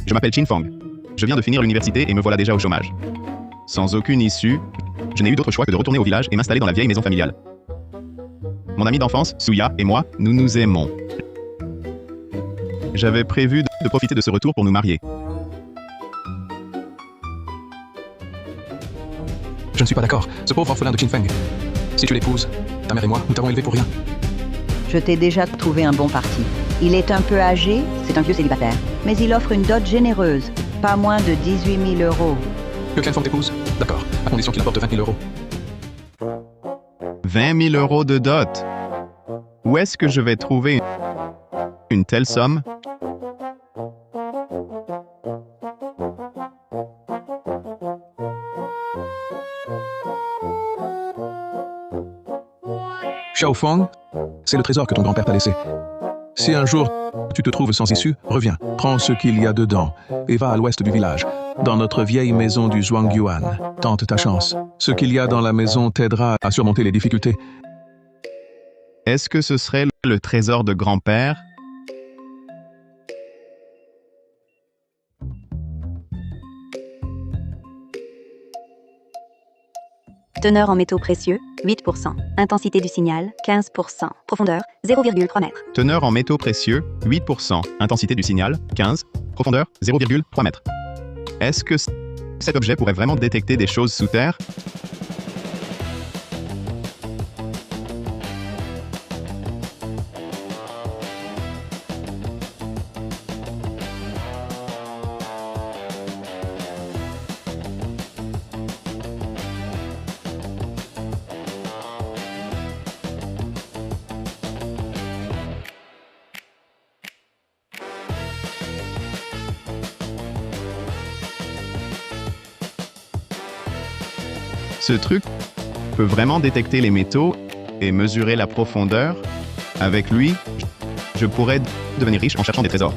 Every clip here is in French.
Je m'appelle Chin Fong. Je viens de finir l'université et me voilà déjà au chômage. Sans aucune issue, je n'ai eu d'autre choix que de retourner au village et m'installer dans la vieille maison familiale. Mon ami d'enfance, Suya, et moi, nous nous aimons. J'avais prévu de profiter de ce retour pour nous marier. Je ne suis pas d'accord. Ce pauvre orphelin de Chin Feng. Si tu l'épouses, ta mère et moi, nous t'avons élevé pour rien. Je t'ai déjà trouvé un bon parti. Il est un peu âgé, c'est un vieux célibataire. Mais il offre une dot généreuse. Pas moins de 18 000 euros. Que Chin Feng t'épouse? D'accord, à condition qu'il apporte 20 000 euros. 20 000 euros de dot. Où est-ce que je vais trouver une telle somme? Xiao Feng, c'est le trésor que ton grand-père t'a laissé. Si un jour tu te trouves sans issue, reviens, prends ce qu'il y a dedans et va à l'ouest du village, dans notre vieille maison du Zhuangyuan. Tente ta chance. Ce qu'il y a dans la maison t'aidera à surmonter les difficultés. Est-ce que ce serait le trésor de grand-père? Teneur en métaux précieux, 8%. Intensité du signal, 15%. Profondeur, 0,3 m. Teneur en métaux précieux, 8%. Intensité du signal, 15. Profondeur, 0,3 m. Est-ce que cet objet pourrait vraiment détecter des choses sous terre? Ce truc peut vraiment détecter les métaux et mesurer la profondeur. Avec lui, je pourrais devenir riche en cherchant des trésors.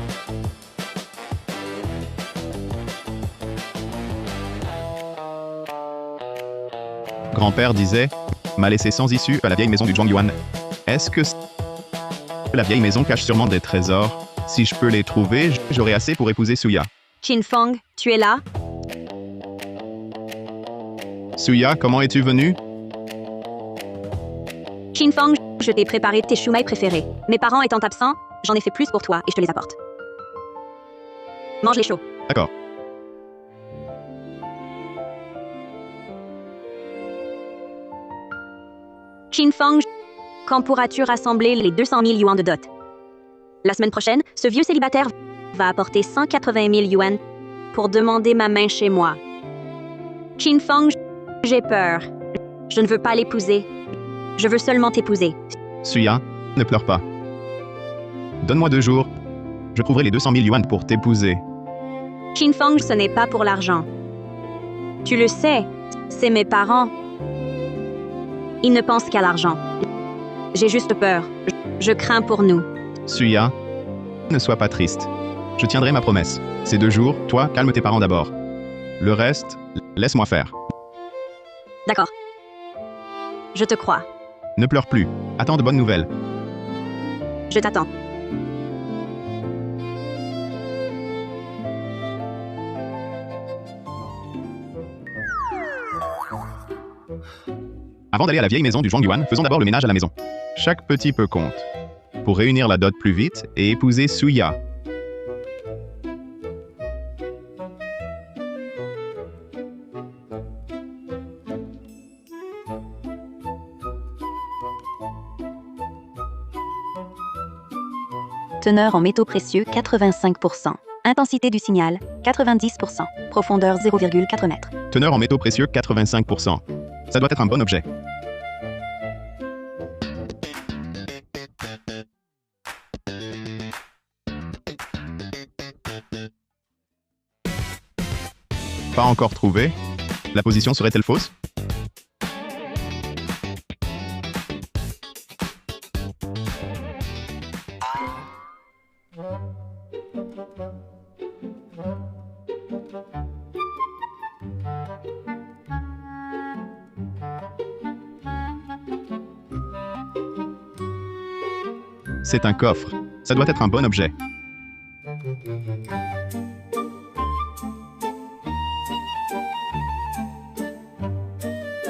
Grand-père disait, m'a laissé sans issue à la vieille maison du Zhuangyuan. Est-ce que la vieille maison cache sûrement des trésors? Si je peux les trouver, j'aurai assez pour épouser Suya. Chin Feng, tu es là? Suya, comment es-tu venu? Chin Feng, je t'ai préparé tes shumai préférés. Mes parents étant absents, j'en ai fait plus pour toi et je te les apporte. Mange-les chauds. D'accord. Chin Feng, quand pourras-tu rassembler les 200 000 yuan de dot? La semaine prochaine, ce vieux célibataire va apporter 180 000 yuan pour demander ma main chez moi. Chin Feng, j'ai peur. Je ne veux pas l'épouser. Je veux seulement t'épouser. Suya, ne pleure pas. Donne-moi 2 jours. Je trouverai les 200 000 yuan pour t'épouser. Chin Feng, ce n'est pas pour l'argent. Tu le sais, c'est mes parents. Ils ne pensent qu'à l'argent. J'ai juste peur. Je crains pour nous. Suya, ne sois pas triste. Je tiendrai ma promesse. Ces 2 jours, toi, calme tes parents d'abord. Le reste, laisse-moi faire. D'accord. Je te crois. Ne pleure plus. Attends de bonnes nouvelles. Je t'attends. Avant d'aller à la vieille maison du Zhuangyuan, faisons d'abord le ménage à la maison. Chaque petit peu compte. Pour réunir la dot plus vite et épouser Suya. Teneur en métaux précieux, 85%. Intensité du signal, 90%. Profondeur, 0,4 m. Teneur en métaux précieux, 85%. Ça doit être un bon objet. Pas encore trouvé? La position serait-elle fausse? C'est un coffre. Ça doit être un bon objet.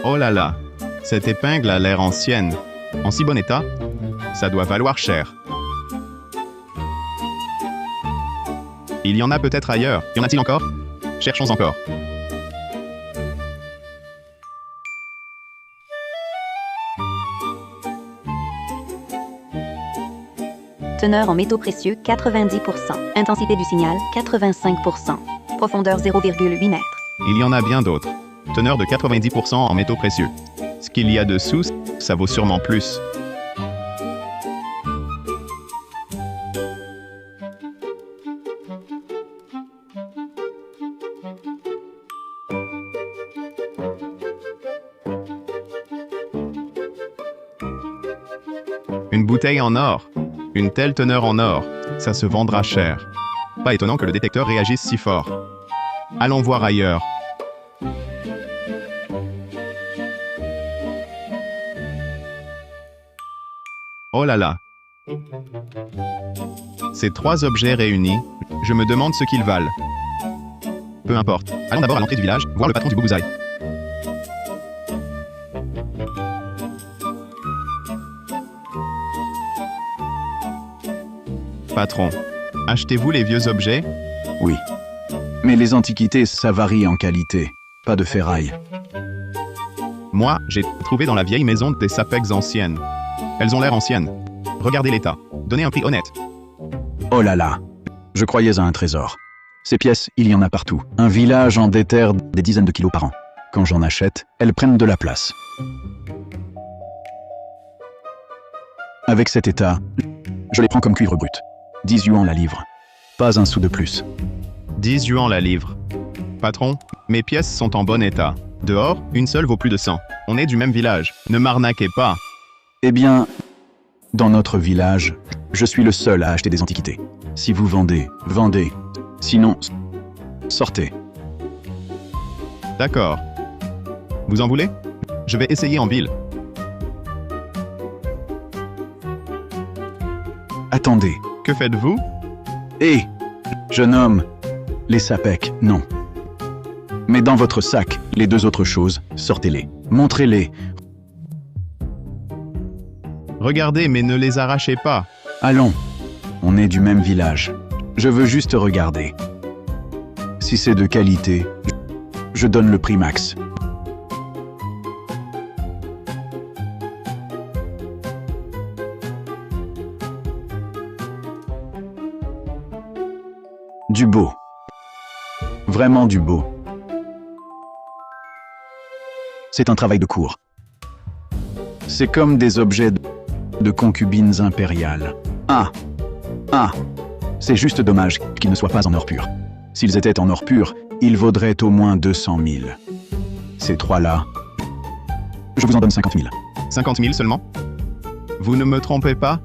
Oh là là, cette épingle a l'air ancienne. En si bon état, ça doit valoir cher. Il y en a peut-être ailleurs. Y en a-t-il encore? Cherchons encore. Teneur en métaux précieux 90%. Intensité du signal 85%. Profondeur 0,8 mètres. Il y en a bien d'autres. Teneur de 90% en métaux précieux. Ce qu'il y a dessous, ça vaut sûrement plus. Une bouteille en or. Une telle teneur en or, ça se vendra cher. Pas étonnant que le détecteur réagisse si fort. Allons voir ailleurs. Oh là là. Ces trois objets réunis, je me demande ce qu'ils valent. Peu importe. Allons d'abord à l'entrée du village, voir le patron du Bougouzaï. Patron, achetez-vous les vieux objets? Oui. Mais les antiquités, ça varie en qualité. Pas de ferraille. Moi, j'ai trouvé dans la vieille maison des sapecs anciennes. Elles ont l'air anciennes. Regardez l'état. Donnez un prix honnête. Oh là là. Je croyais à un trésor. Ces pièces, il y en a partout. Un village en déterre des dizaines de kilos par an. Quand j'en achète, elles prennent de la place. Avec cet état, je les prends comme cuivre brut. 10 yuans la livre. Pas un sou de plus. 10 yuans la livre. Patron, mes pièces sont en bon état. Dehors, une seule vaut plus de 100. On est du même village. Ne m'arnaquez pas. Eh bien, dans notre village, je suis le seul à acheter des antiquités. Si vous vendez, vendez. Sinon, sortez. D'accord. Vous en voulez? Je vais essayer en ville. Attendez. Que faites-vous? Hé, jeune homme, les sapecs, non. Mais dans votre sac, les deux autres choses, sortez-les. Montrez-les. Regardez, mais ne les arrachez pas. Allons, on est du même village. Je veux juste regarder. Si c'est de qualité, je donne le prix max. Du beau. Vraiment du beau. C'est un travail de cour. C'est comme des objets de concubines impériales. Ah! C'est juste dommage qu'ils ne soient pas en or pur. S'ils étaient en or pur, ils vaudraient au moins 200 000. Ces trois-là, je vous en donne 50 000. 50 000 seulement? Vous ne me trompez pas?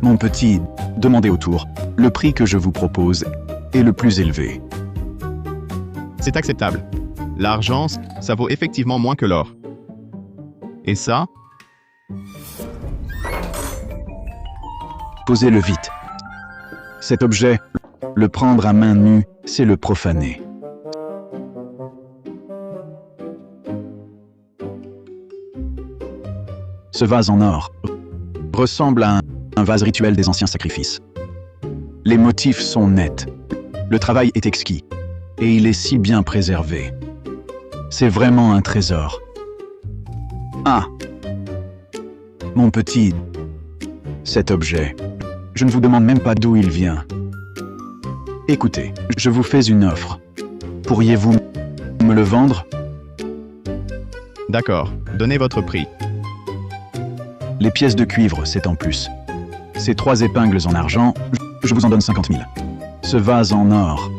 Mon petit, demandez autour. Le prix que je vous propose est le plus élevé. C'est acceptable. L'argent, ça vaut effectivement moins que l'or. Et ça? Posez-le vite. Cet objet, le prendre à main nue, c'est le profaner. Ce vase en or ressemble à un vase rituel des anciens sacrifices. Les motifs sont nets. Le travail est exquis. Et il est si bien préservé. C'est vraiment un trésor. Ah! Mon petit, cet objet, je ne vous demande même pas d'où il vient. Écoutez, je vous fais une offre. Pourriez-vous me le vendre? D'accord, donnez votre prix. Les pièces de cuivre, c'est en plus. Ces 3 épingles en argent, je vous en donne 50 000. Ce vase en or,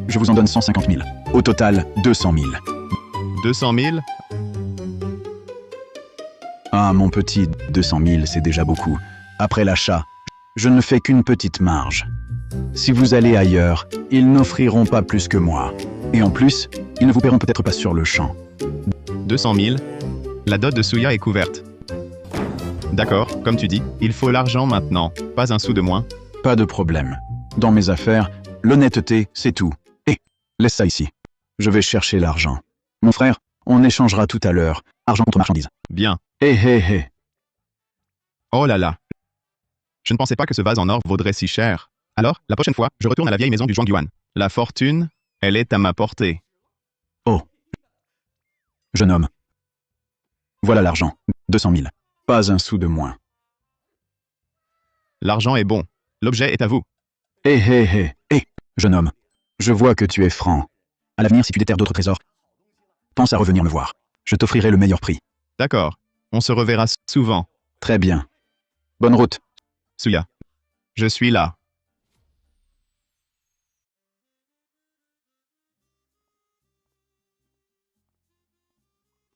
je vous en donne 150 000. Au total, 200 000. 200 000? Ah, mon petit, 200 000, c'est déjà beaucoup. Après l'achat, je ne fais qu'une petite marge. Si vous allez ailleurs, ils n'offriront pas plus que moi. Et en plus, ils ne vous paieront peut-être pas sur le champ. 200 000? La dot de Souya est couverte. D'accord, comme tu dis, il faut l'argent maintenant, pas un sou de moins. Pas de problème. Dans mes affaires, l'honnêteté, c'est tout. Laisse ça ici. Je vais chercher l'argent. Mon frère, On échangera tout à l'heure. Argent contre marchandises. Bien. Hé hé hé. Oh là là. Je ne pensais pas que ce vase en or vaudrait si cher. Alors, la prochaine fois, je retourne à la vieille maison du Zhuangyuan. La fortune, elle est à ma portée. Oh. Jeune homme. Voilà l'argent. 200 000. Pas un sou de moins. L'argent est bon. L'objet est à vous. Hé hé hé. Hé, jeune homme. Je vois que tu es franc. À l'avenir, si tu déterres d'autres trésors, pense à revenir me voir. Je t'offrirai le meilleur prix. D'accord. On se reverra souvent. Très bien. Bonne route. Suya. Je suis là.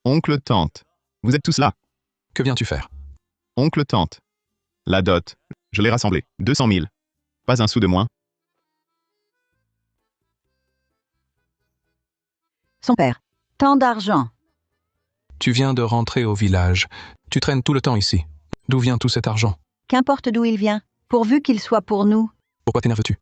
Oncle, tante. Vous êtes tous là. Que viens-tu faire? Oncle, tante. La dot. Je l'ai rassemblée. 200 000. Pas un sou de moins. Son père. Tant d'argent. Tu viens de rentrer au village. Tu traînes tout le temps ici. D'où vient tout cet argent? Qu'importe d'où il vient, pourvu qu'il soit pour nous. Pourquoi t'énerves-tu?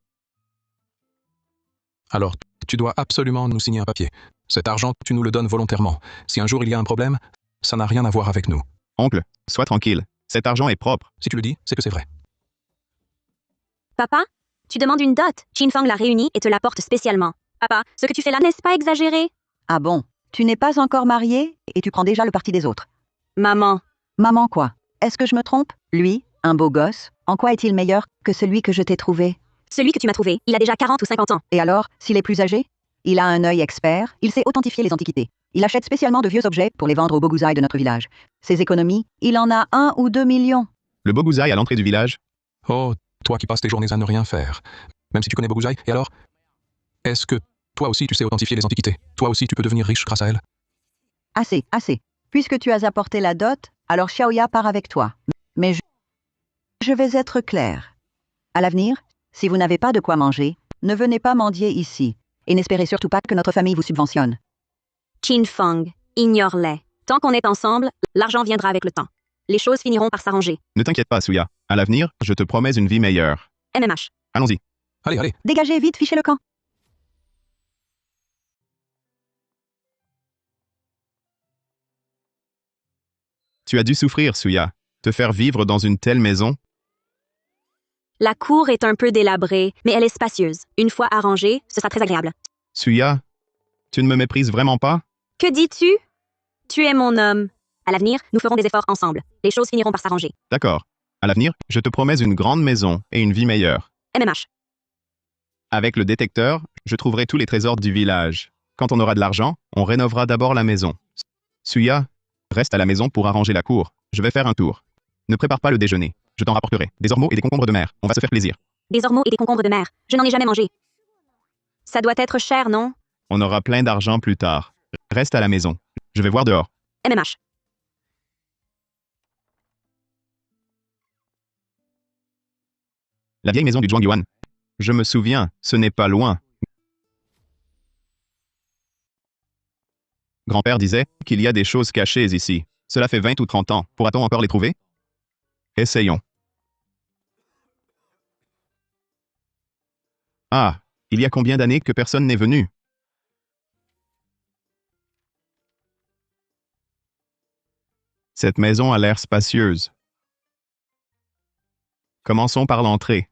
Alors, tu dois absolument nous signer un papier. Cet argent, tu nous le donnes volontairement. Si un jour il y a un problème, ça n'a rien à voir avec nous. Oncle, sois tranquille. Cet argent est propre. Si tu le dis, c'est que c'est vrai. Papa, tu demandes une dot. Qinfang l'a réunie et te l'apporte spécialement. Papa, ce que tu fais là, n'est-ce pas exagéré? Ah bon? Tu n'es pas encore marié et tu prends déjà le parti des autres. Maman, Maman quoi? Est-ce que je me trompe? Lui, un beau gosse, en quoi est-il meilleur que celui que je t'ai trouvé? celui que tu m'as trouvé, il a déjà 40 ou 50 ans. Et alors, s'il est plus âgé? Il a un œil expert, il sait authentifier les antiquités. Il achète spécialement de vieux objets pour les vendre aux boguzai de notre village. Ses économies, il en a 1 ou 2 millions. Le Boguzai à l'entrée du village. Oh, toi qui passes tes journées à ne rien faire. Même si tu connais Boguzai, et alors? Est-ce que toi aussi tu sais authentifier les antiquités? Toi aussi tu peux devenir riche grâce à elle? Assez, assez. Puisque tu as apporté la dot, alors Xiaoya part avec toi. Mais je vais être clair. À l'avenir, si vous n'avez pas de quoi manger, ne venez pas mendier ici. Et n'espérez surtout pas que notre famille vous subventionne. Qinfang, ignore-les. Tant qu'on est ensemble, l'argent viendra avec le temps. Les choses finiront par s'arranger. Ne t'inquiète pas, Suya. À l'avenir, je te promets une vie meilleure. MMH. Allons-y. Allez, allez. Dégagez vite, fichez le camp. Tu as dû souffrir, Suya. Te faire vivre dans une telle maison. La cour est un peu délabrée, mais elle est spacieuse. Une fois arrangée, ce sera très agréable. Suya, tu ne me méprises vraiment pas? Que dis-tu? Tu es mon homme. À l'avenir, nous ferons des efforts ensemble. Les choses finiront par s'arranger. D'accord. À l'avenir, je te promets une grande maison et une vie meilleure. MMH. Avec le détecteur, je trouverai tous les trésors du village. Quand on aura de l'argent, on rénovera d'abord la maison. Suya, reste à la maison pour arranger la cour. Je vais faire un tour. Ne prépare pas le déjeuner. Je t'en rapporterai. Des ormeaux et des concombres de mer. On va se faire plaisir. Des ormeaux et des concombres de mer. Je n'en ai jamais mangé. Ça doit être cher, non? On aura plein d'argent plus tard. Reste à la maison. Je vais voir dehors. MMH. La vieille maison du Zhuangyuan. Je me souviens, ce n'est pas loin. Grand-père disait qu'il y a des choses cachées ici. Cela fait 20 ou 30 ans. Pourra-t-on encore les trouver? Essayons. Ah, il y a combien d'années que personne n'est venu? Cette maison a l'air spacieuse. Commençons par l'entrée.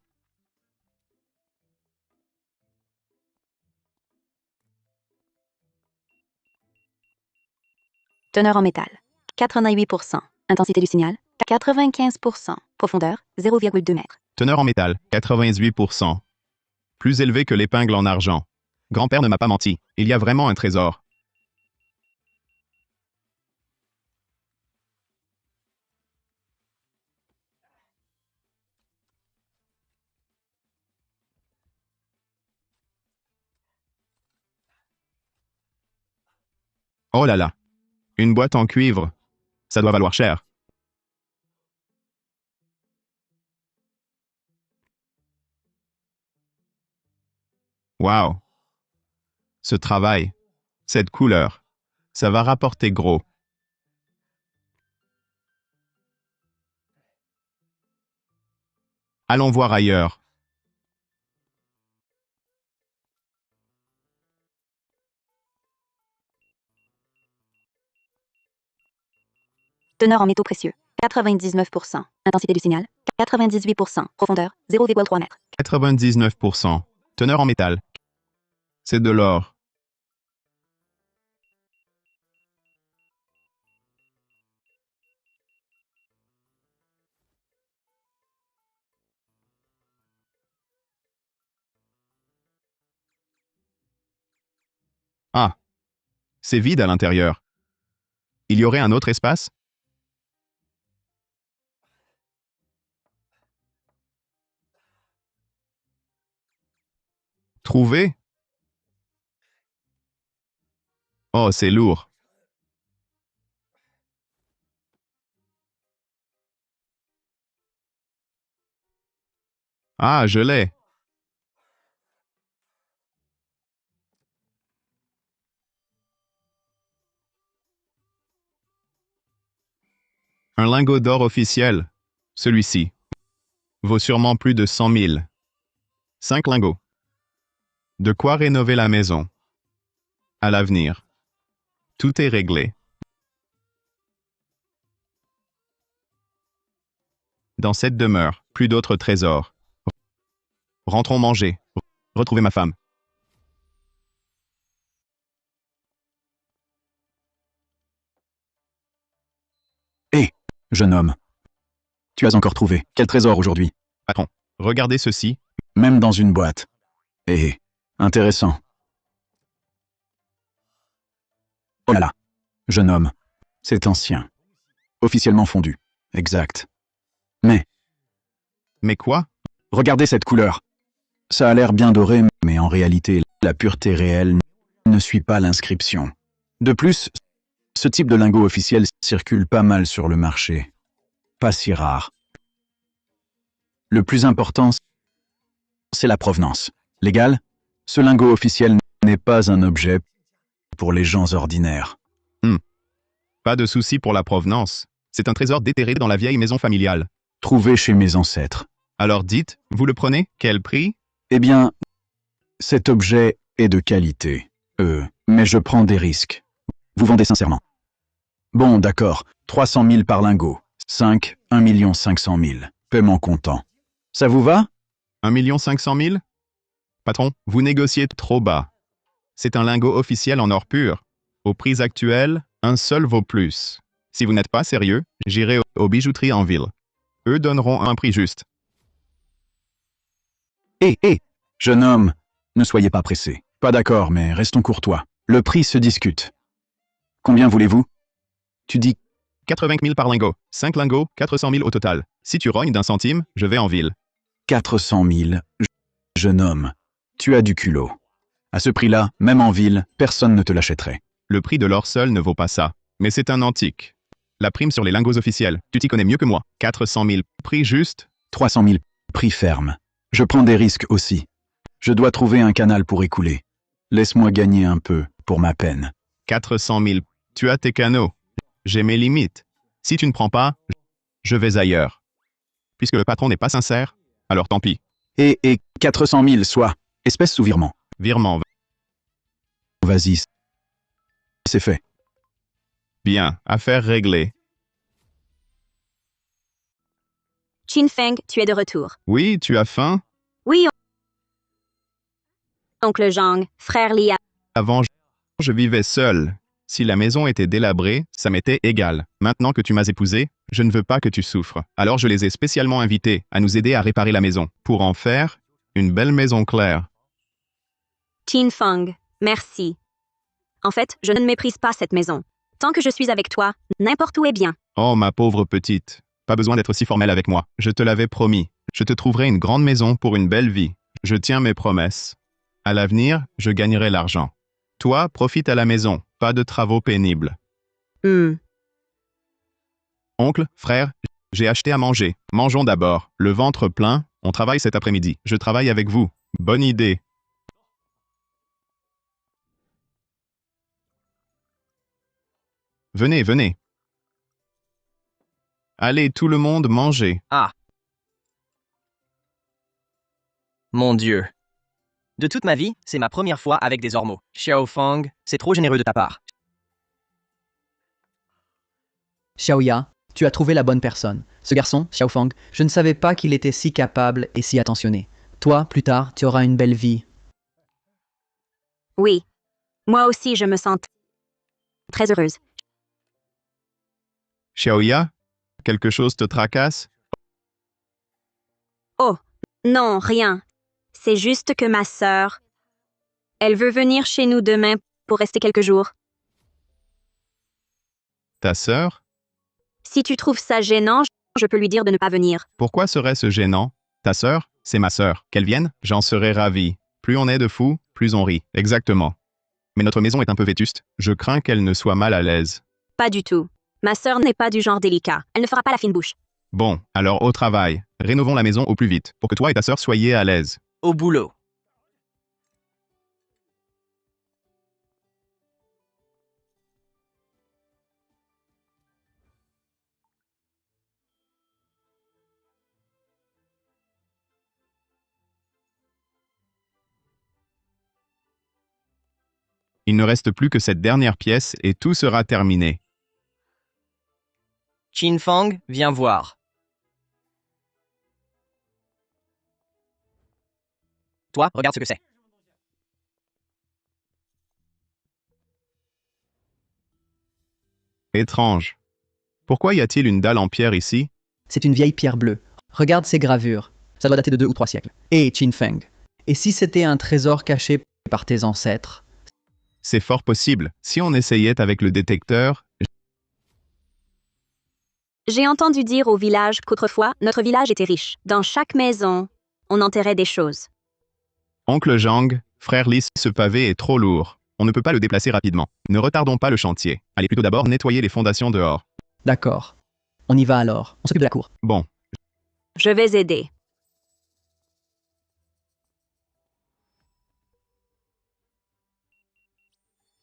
Teneur en métal, 88%. Intensité du signal, 95%. Profondeur, 0,2 m. Teneur en métal, 88%. Plus élevé que l'épingle en argent. Grand-père ne m'a pas menti. Il y a vraiment un trésor. Oh là là. Une boîte en cuivre. Ça doit valoir cher. Waouh. Ce travail. Cette couleur. Ça va rapporter gros. Allons voir ailleurs. Teneur en métaux précieux, 99%. Intensité du signal, 98%. Profondeur, 0,3 mètres. 99%. Teneur en métal. C'est de l'or. Ah, c'est vide à l'intérieur. Il y aurait un autre espace? Trouvé? Oh, c'est lourd. Ah, je l'ai. Un lingot d'or officiel. Celui-ci vaut sûrement plus de 100 000. 5 lingots. De quoi rénover la maison. À l'avenir. Tout est réglé. Dans cette demeure, plus d'autres trésors. Rentrons manger. Retrouver ma femme. Hé, jeune homme. Tu as encore trouvé. Quel trésor aujourd'hui? Patron, regardez ceci. Même dans une boîte. Eh, intéressant. Oh là là. Jeune homme. C'est ancien. Officiellement fondu. Exact. Mais quoi? Regardez cette couleur. Ça a l'air bien doré, mais en réalité, la pureté réelle ne suit pas l'inscription. De plus, ce type de lingot officiel circule pas mal sur le marché. Pas si rare. Le plus important, c'est la provenance. Légal, ce lingot officiel n'est pas un objet pour les gens ordinaires. Pas de souci pour la provenance. C'est un trésor déterré dans la vieille maison familiale. Trouvé chez mes ancêtres. Alors dites, vous le prenez? Quel prix? Eh bien, cet objet est de qualité. Mais je prends des risques. Vous vendez sincèrement. Bon, d'accord. 300 000 par lingot. 1 500 000. Paiement comptant. Ça vous va? 1 500 000? Patron, vous négociez trop bas. C'est un lingot officiel en or pur. Au prix actuel, un seul vaut plus. Si vous n'êtes pas sérieux, j'irai aux bijouteries en ville. Eux donneront un prix juste. Hé, jeune homme, ne soyez pas pressé. Pas d'accord, mais restons courtois. Le prix se discute. Combien voulez-vous? Tu dis 80 000 par lingot. 5 lingots, 400 000 au total. Si tu rognes d'un centime, je vais en ville. 400 000. Jeune homme, tu as du culot. À ce prix-là, même en ville, personne ne te l'achèterait. Le prix de l'or seul ne vaut pas ça. Mais c'est un antique. La prime sur les lingots officiels, tu t'y connais mieux que moi. 400 000. Prix juste? 300 000. Prix ferme. Je prends des risques aussi. Je dois trouver un canal pour écouler. Laisse-moi gagner un peu, pour ma peine. 400 000. Tu as tes canaux. J'ai mes limites. Si tu ne prends pas, je vais ailleurs. Puisque le patron n'est pas sincère, alors tant pis. Et 400 000, soit. Espèce sous virement. Virement. Vas-y. C'est fait. Bien, affaire réglée. Chin Feng, tu es de retour. Oui, tu as faim? Oui, oncle Zhang, frère Lia. Avant, je vivais seul. Si la maison était délabrée, ça m'était égal. Maintenant que tu m'as épousé, je ne veux pas que tu souffres. Alors je les ai spécialement invités à nous aider à réparer la maison, pour en faire une belle maison claire. Chin Feng, merci. En fait, je ne méprise pas cette maison. Tant que je suis avec toi, n'importe où est bien. Oh, ma pauvre petite. Pas besoin d'être si formelle avec moi. Je te l'avais promis. Je te trouverai une grande maison pour une belle vie. Je tiens mes promesses. À l'avenir, je gagnerai l'argent. Toi, profite à la maison. Pas de travaux pénibles. Oncle, frère, j'ai acheté à manger. Mangeons d'abord. Le ventre plein, on travaille cet après-midi. Je travaille avec vous. Bonne idée. Venez, venez. Allez, tout le monde, manger. Ah. Mon Dieu. De toute ma vie, c'est ma première fois avec des ormeaux. Xiao Feng, c'est trop généreux de ta part. Xiaoya, Tu as trouvé la bonne personne. Ce garçon, Xiaofeng, je ne savais pas qu'il était si capable et si attentionné. Toi, plus tard, tu auras une belle vie. Oui. Moi aussi, je me sens très heureuse. Xiaoya, quelque chose te tracasse? Oh, non, rien. C'est juste que ma sœur, elle veut venir chez nous demain pour rester quelques jours. Ta sœur? Si tu trouves ça gênant, je peux lui dire de ne pas venir. Pourquoi serait-ce gênant? Ta sœur? C'est ma sœur. Qu'elle vienne? J'en serais ravi. Plus on est de fous, plus on rit. Exactement. Mais notre maison est un peu vétuste. Je crains qu'elle ne soit mal à l'aise. Pas du tout. Ma sœur n'est pas du genre délicat. Elle ne fera pas la fine bouche. Bon, alors au travail. Rénovons la maison au plus vite, pour que toi et ta sœur soyez à l'aise. Au boulot. Il ne reste plus que cette dernière pièce et tout sera terminé. Qin Fang, viens voir. Toi, regarde ce que c'est. Étrange. Pourquoi y a-t-il une dalle en pierre ici? C'est une vieille pierre bleue. Regarde ces gravures. Ça doit dater de 2 ou 3 siècles. Et Qin Feng. Et si c'était un trésor caché par tes ancêtres? C'est fort possible. Si on essayait avec le détecteur, J'ai entendu dire au village qu'autrefois, notre village était riche. Dans chaque maison, on enterrait des choses. Oncle Zhang, frère lisse, ce pavé est trop lourd. On ne peut pas le déplacer rapidement. Ne retardons pas le chantier. Allez plutôt d'abord nettoyer les fondations dehors. D'accord. On y va alors. On s'occupe de la cour. Bon, Je vais aider.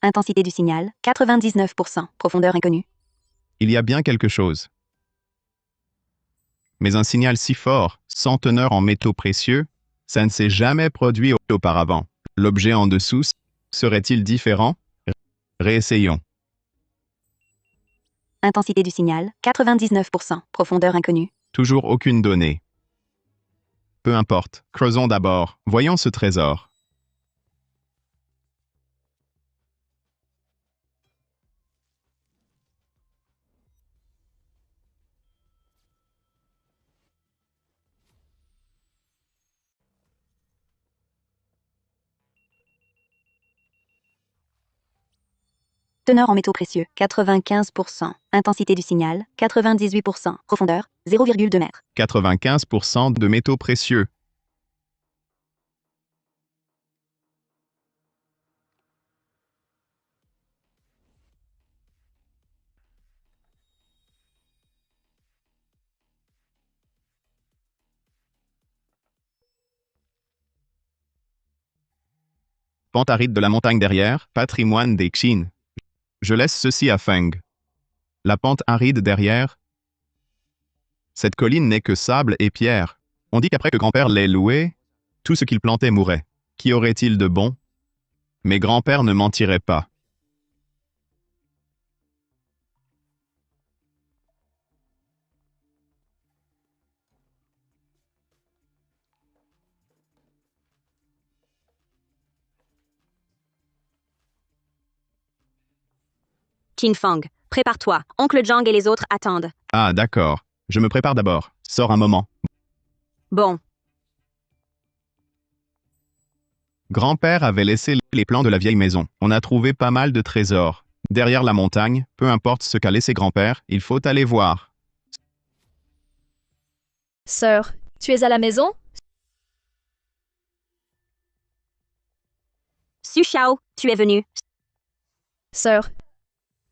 Intensité du signal, 99%. Profondeur inconnue. il y a bien quelque chose. Mais un signal si fort, sans teneur en métaux précieux, ça ne s'est jamais produit auparavant. L'objet en dessous serait-il différent? Réessayons. Intensité du signal, 99%. Profondeur inconnue. Toujours aucune donnée. Peu importe, creusons d'abord. Voyons ce trésor. Teneur en métaux précieux, 95%. Intensité du signal, 98%. Profondeur, 0,2 m. 95% de métaux précieux. Pente aride de la montagne derrière, patrimoine des Qin. Je laisse ceci à Feng. La pente aride derrière. Cette colline n'est que sable et pierre. On dit qu'après que grand-père l'ait loué, tout ce qu'il plantait mourait. Qu'y aurait-il de bon? Mais grand-père ne mentirait pas. Qin Fang, prépare-toi. Oncle Zhang et les autres attendent. Ah, d'accord. Je me prépare d'abord. Sors un moment. Bon, Grand-père avait laissé les plans de la vieille maison. On a trouvé pas mal de trésors. Derrière la montagne, peu importe ce qu'a laissé grand-père, il faut aller voir. Sœur, tu es à la maison? Su Xiao, tu es venu. Sœur,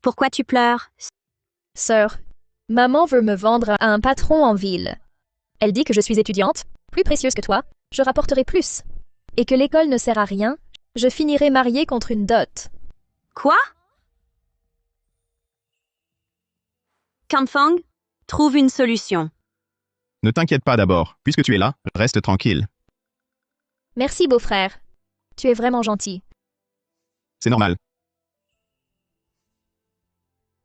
Pourquoi tu pleures? sœur, maman veut me vendre à un patron en ville. Elle dit que je suis étudiante, plus précieuse que toi, je rapporterai plus. Et que l'école ne sert à rien, je finirai mariée contre une dot. Quoi? Qin Fang, trouve une solution. Ne t'inquiète pas d'abord. Puisque tu es là, reste tranquille. Merci, beau-frère. Tu es vraiment gentil. C'est normal.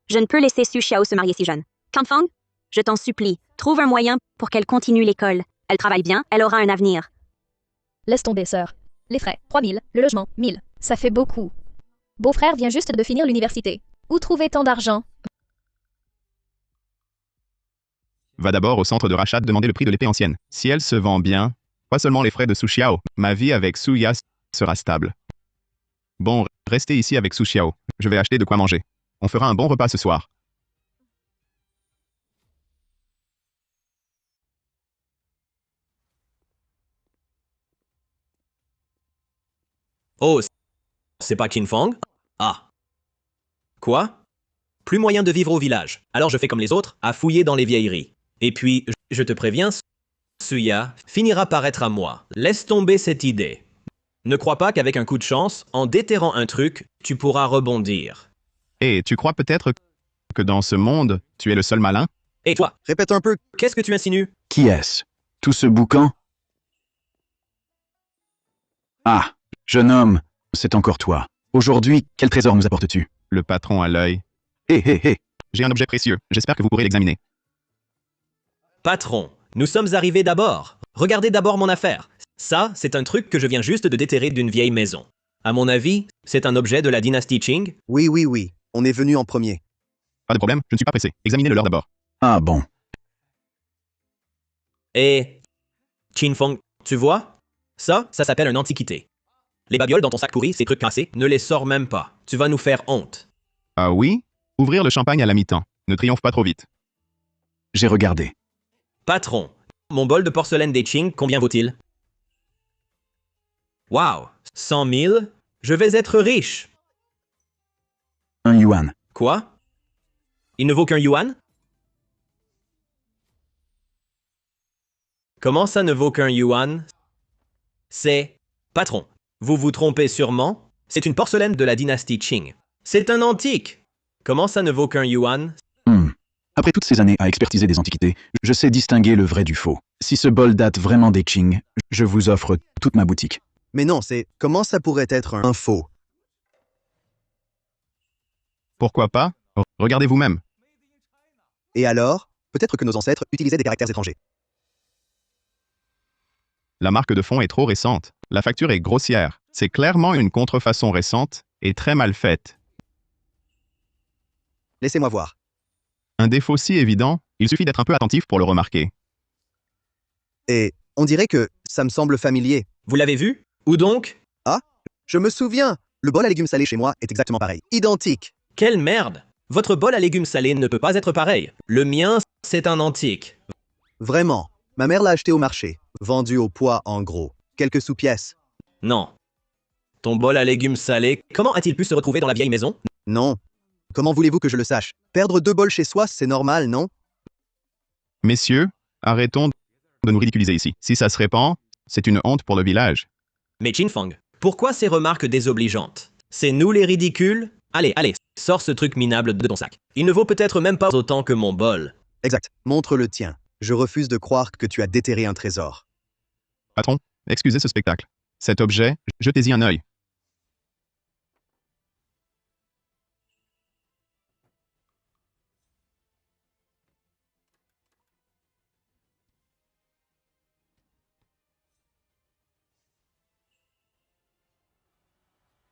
Je ne peux laisser Su Xiao se marier si jeune. Qin Fang, Je t'en supplie, trouve un moyen pour qu'elle continue l'école. Elle travaille bien, elle aura un avenir. Laisse tomber, sœur. Les frais, 3000, le logement, 1000. Ça fait beaucoup. Beau-frère vient juste de finir l'université. Où trouver tant d'argent? Va d'abord au centre de rachat demander le prix de l'épée ancienne. Si elle se vend bien, pas seulement les frais de Su Xiao, ma vie avec Suya sera stable. Bon, restez ici avec Su Xiao. Je vais acheter de quoi manger. On fera un bon repas ce soir. Oh, c'est pas Qin Fang? Ah. Quoi? Plus moyen de vivre au village. Alors je fais comme les autres, à fouiller dans les vieilleries. Et puis, je te préviens, Suya finira par être à moi. Laisse tomber cette idée. Ne crois pas qu'avec un coup de chance, en déterrant un truc, tu pourras rebondir. Et tu crois peut-être que dans ce monde, tu es le seul malin? Et toi, répète un peu, qu'est-ce que tu insinues? Qui est-ce? Tout ce boucan? Ah, jeune homme, c'est encore toi. Aujourd'hui, quel trésor nous apportes-tu? Le patron à l'œil. Hé hé hé! J'ai un objet précieux. J'espère que vous pourrez l'examiner. Patron, nous sommes arrivés d'abord. Regardez d'abord mon affaire. Ça, c'est un truc que je viens juste de déterrer d'une vieille maison. À mon avis, c'est un objet de la dynastie Qing. Oui. On est venu en premier. Pas de problème, je ne suis pas pressé. Examinez-le leur d'abord. Ah bon. Et... Qin Feng, tu vois? Ça s'appelle une antiquité. Les babioles dans ton sac pourri, ces trucs cassés, ne les sors même pas. Tu vas nous faire honte. Ah oui? Ouvrir le champagne à la mi-temps. Ne triomphe pas trop vite. J'ai regardé. Patron, mon bol de porcelaine des Qing, combien vaut-il? Wow, 100 000? Je vais être riche. Un yuan. Quoi? Il ne vaut qu'un yuan? Comment ça ne vaut qu'un yuan? C'est... Patron, vous vous trompez sûrement. C'est une porcelaine de la dynastie Qing. C'est un antique. Comment ça ne vaut qu'un yuan? Après toutes ces années à expertiser des antiquités, je sais distinguer le vrai du faux. Si ce bol date vraiment des Qing, je vous offre toute ma boutique. Mais non, c'est... Comment ça pourrait être un faux? Pourquoi pas? Regardez vous-même. Et alors? Peut-être que nos ancêtres utilisaient des caractères étrangers. La marque de fond est trop récente. La facture est grossière. C'est clairement une contrefaçon récente et très mal faite. Laissez-moi voir. Un défaut si évident, il suffit d'être un peu attentif pour le remarquer. Et on dirait que ça me semble familier. Vous l'avez vu? Où donc? Ah, je me souviens. Le bol à légumes salés chez moi est exactement pareil. Identique. Quelle merde! Votre bol à légumes salés ne peut pas être pareil. Le mien, c'est un antique. Vraiment. Ma mère l'a acheté au marché. Vendu au poids en gros. Quelques sous-pièces. Non. Ton bol à légumes salés, comment a-t-il pu se retrouver dans la vieille maison? Non. Comment voulez-vous que je le sache? Perdre 2 bols chez soi, c'est normal, non? Messieurs, arrêtons de nous ridiculiser ici. Si ça se répand, c'est une honte pour le village. Mais Qin Fang, pourquoi ces remarques désobligeantes? C'est nous les ridicules? Allez, sors ce truc minable de ton sac. Il ne vaut peut-être même pas autant que mon bol. Exact. Montre le tien. Je refuse de croire que tu as déterré un trésor. Patron, excusez ce spectacle. Cet objet, jetez-y un œil.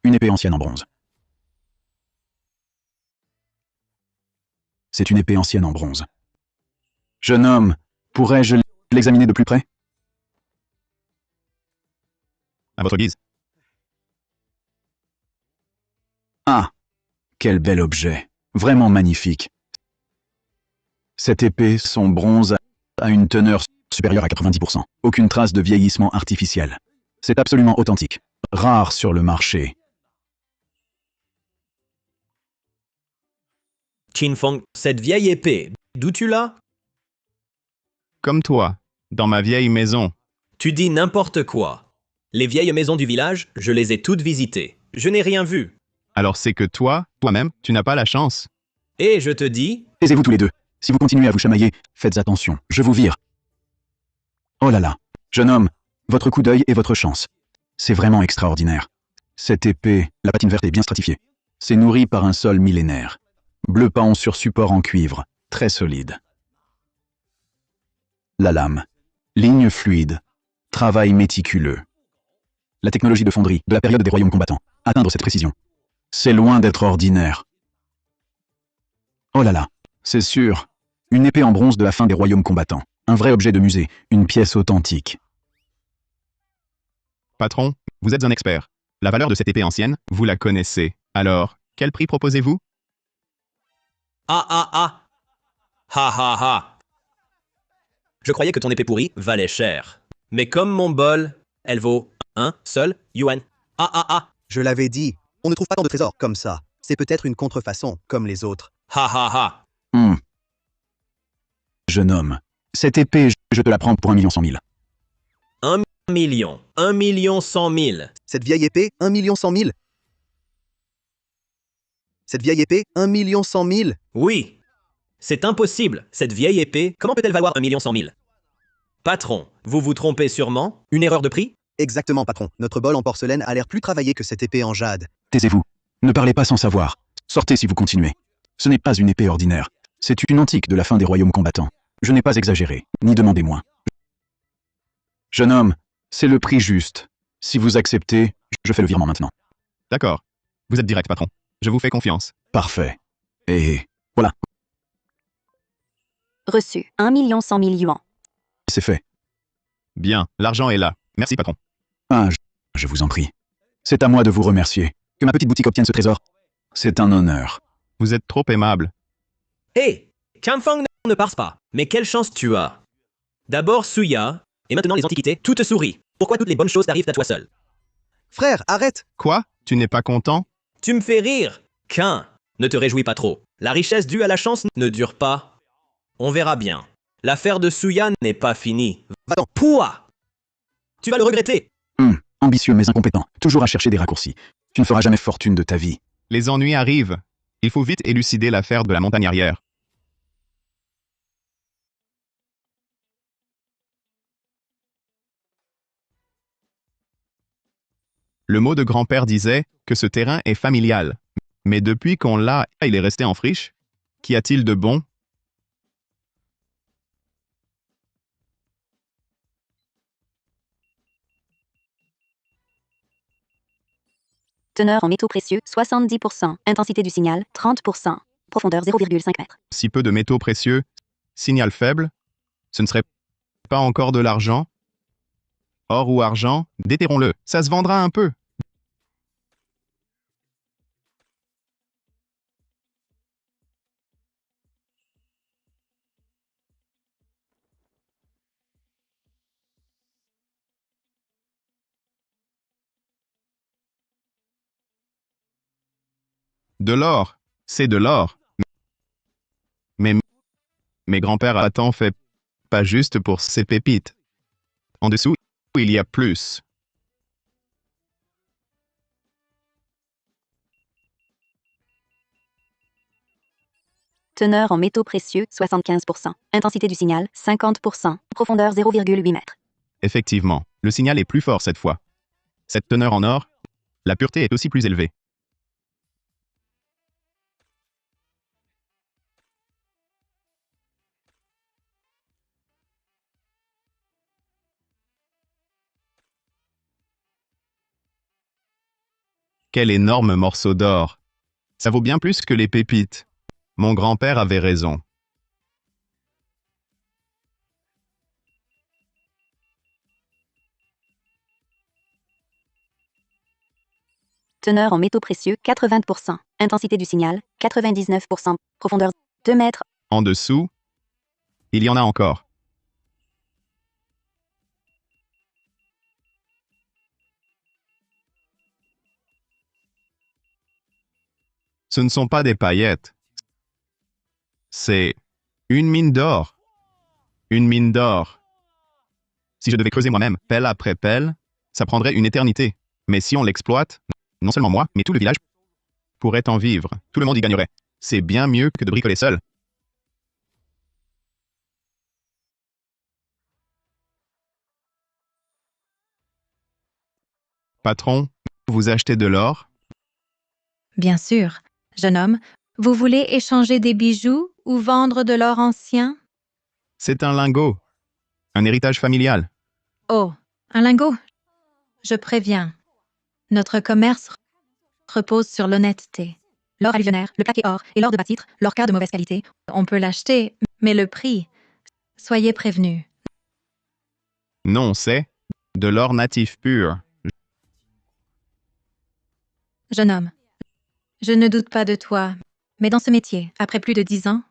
Une épée ancienne en bronze. C'est une épée ancienne en bronze. Jeune homme, pourrais-je l'examiner de plus près? À votre guise. Ah, quel bel objet. Vraiment magnifique. Cette épée, son bronze, a une teneur supérieure à 90%. Aucune trace de vieillissement artificiel. C'est absolument authentique. Rare sur le marché. Qin Fang, cette vieille épée, d'où tu l'as? Comme toi, dans ma vieille maison. Tu dis n'importe quoi. Les vieilles maisons du village, je les ai toutes visitées. Je n'ai rien vu. Alors c'est que toi-même, tu n'as pas la chance. Et je te dis... Taisez-vous tous les deux. Si vous continuez à vous chamailler, faites attention, je vous vire. Oh là là, jeune homme, votre coup d'œil et votre chance. C'est vraiment extraordinaire. Cette épée, la patine verte est bien stratifiée. C'est nourri par un sol millénaire. Bleu paon sur support en cuivre, très solide. La lame. Ligne fluide. Travail méticuleux. La technologie de fonderie de la période des royaumes combattants. Atteindre cette précision. C'est loin d'être ordinaire. Oh là là, c'est sûr. Une épée en bronze de la fin des royaumes combattants. Un vrai objet de musée, une pièce authentique. Patron, vous êtes un expert. La valeur de cette épée ancienne, vous la connaissez. Alors, quel prix proposez-vous? Ah ah ah. Ha ha ha. Je croyais que ton épée pourrie valait cher. Mais comme mon bol, elle vaut un seul yuan. Ah ah ah. Je l'avais dit, on ne trouve pas tant de trésors comme ça. C'est peut-être une contrefaçon, comme les autres. Ha ha ha. Jeune homme, cette épée, je te la prends pour 1 100 000. 1 million. 1 100 000. Cette vieille épée, 1 100 000. Cette vieille épée, 1 100 000. Oui. C'est impossible. Cette vieille épée, comment peut-elle valoir 1 100 000? Patron, vous vous trompez sûrement? Une erreur de prix? Exactement, patron. Notre bol en porcelaine a l'air plus travaillé que cette épée en jade. Taisez-vous. Ne parlez pas sans savoir. Sortez si vous continuez. Ce n'est pas une épée ordinaire. C'est une antique de la fin des royaumes combattants. Je n'ai pas exagéré, ni demandé moins. Jeune homme, c'est le prix juste. Si vous acceptez, je fais le virement maintenant. D'accord. Vous êtes direct, patron. Je vous fais confiance. Parfait. Et voilà, Reçu. 1 100 000 yuan. c'est fait. Bien, l'argent est là. Merci, patron. Ah, je vous en prie. C'est à moi de vous remercier. Que ma petite boutique obtienne ce trésor. C'est un honneur. Vous êtes trop aimable. Hé, Qianfang ne parse pas. Mais quelle chance tu as. D'abord Suya, et maintenant les antiquités, tout te sourit. Pourquoi toutes les bonnes choses t'arrivent à toi seul? Frère, arrête! Quoi? Tu n'es pas content? Tu me fais rire. Ne te réjouis pas trop. La richesse due à la chance ne dure pas. On verra bien. L'affaire de Suya n'est pas finie. Va-t'en. Pouah! Tu vas le regretter. Ambitieux mais incompétent. Toujours à chercher des raccourcis. Tu ne feras jamais fortune de ta vie. Les ennuis arrivent. Il faut vite élucider l'affaire de la montagne arrière. Le mot de grand-père disait que ce terrain est familial. Mais depuis qu'on l'a, il est resté en friche. Qu'y a-t-il de bon? Teneur en métaux précieux, 70%. Intensité du signal, 30%. Profondeur 0,5 m. Si peu de métaux précieux, signal faible, ce ne serait pas encore de l'argent? Or ou argent, déterrons-le, ça se vendra un peu. De l'or, c'est de l'or. Mais mes grands-pères à tant fait pas juste pour ces pépites. En dessous, il y a plus. Teneur en métaux précieux, 75%. Intensité du signal, 50%. Profondeur 0,8 m. Effectivement, le signal est plus fort cette fois. Cette teneur en or, la pureté est aussi plus élevée. Quel énorme morceau d'or! Ça vaut bien plus que les pépites. Mon grand-père avait raison. Teneur en métaux précieux, 80%. Intensité du signal, 99%. Profondeur 2 mètres. En dessous, il y en a encore. Ce ne sont pas des paillettes. C'est une mine d'or. Une mine d'or. Si je devais creuser moi-même, pelle après pelle, ça prendrait une éternité. Mais si on l'exploite, non seulement moi, mais tout le village pourrait en vivre. Tout le monde y gagnerait. C'est bien mieux que de bricoler seul. Patron, vous achetez de l'or? Bien sûr. Jeune homme, vous voulez échanger des bijoux ou vendre de l'or ancien? C'est un lingot. Un héritage familial. Oh, un lingot. Je préviens. Notre commerce repose sur l'honnêteté. L'or alluvionnaire, le plaqué or et l'or de bas titre, l'or cas de mauvaise qualité, on peut l'acheter, mais le prix, soyez prévenus. Non, c'est de l'or natif pur. Jeune homme, je ne doute pas de toi, mais dans ce métier, après plus de 10 ans,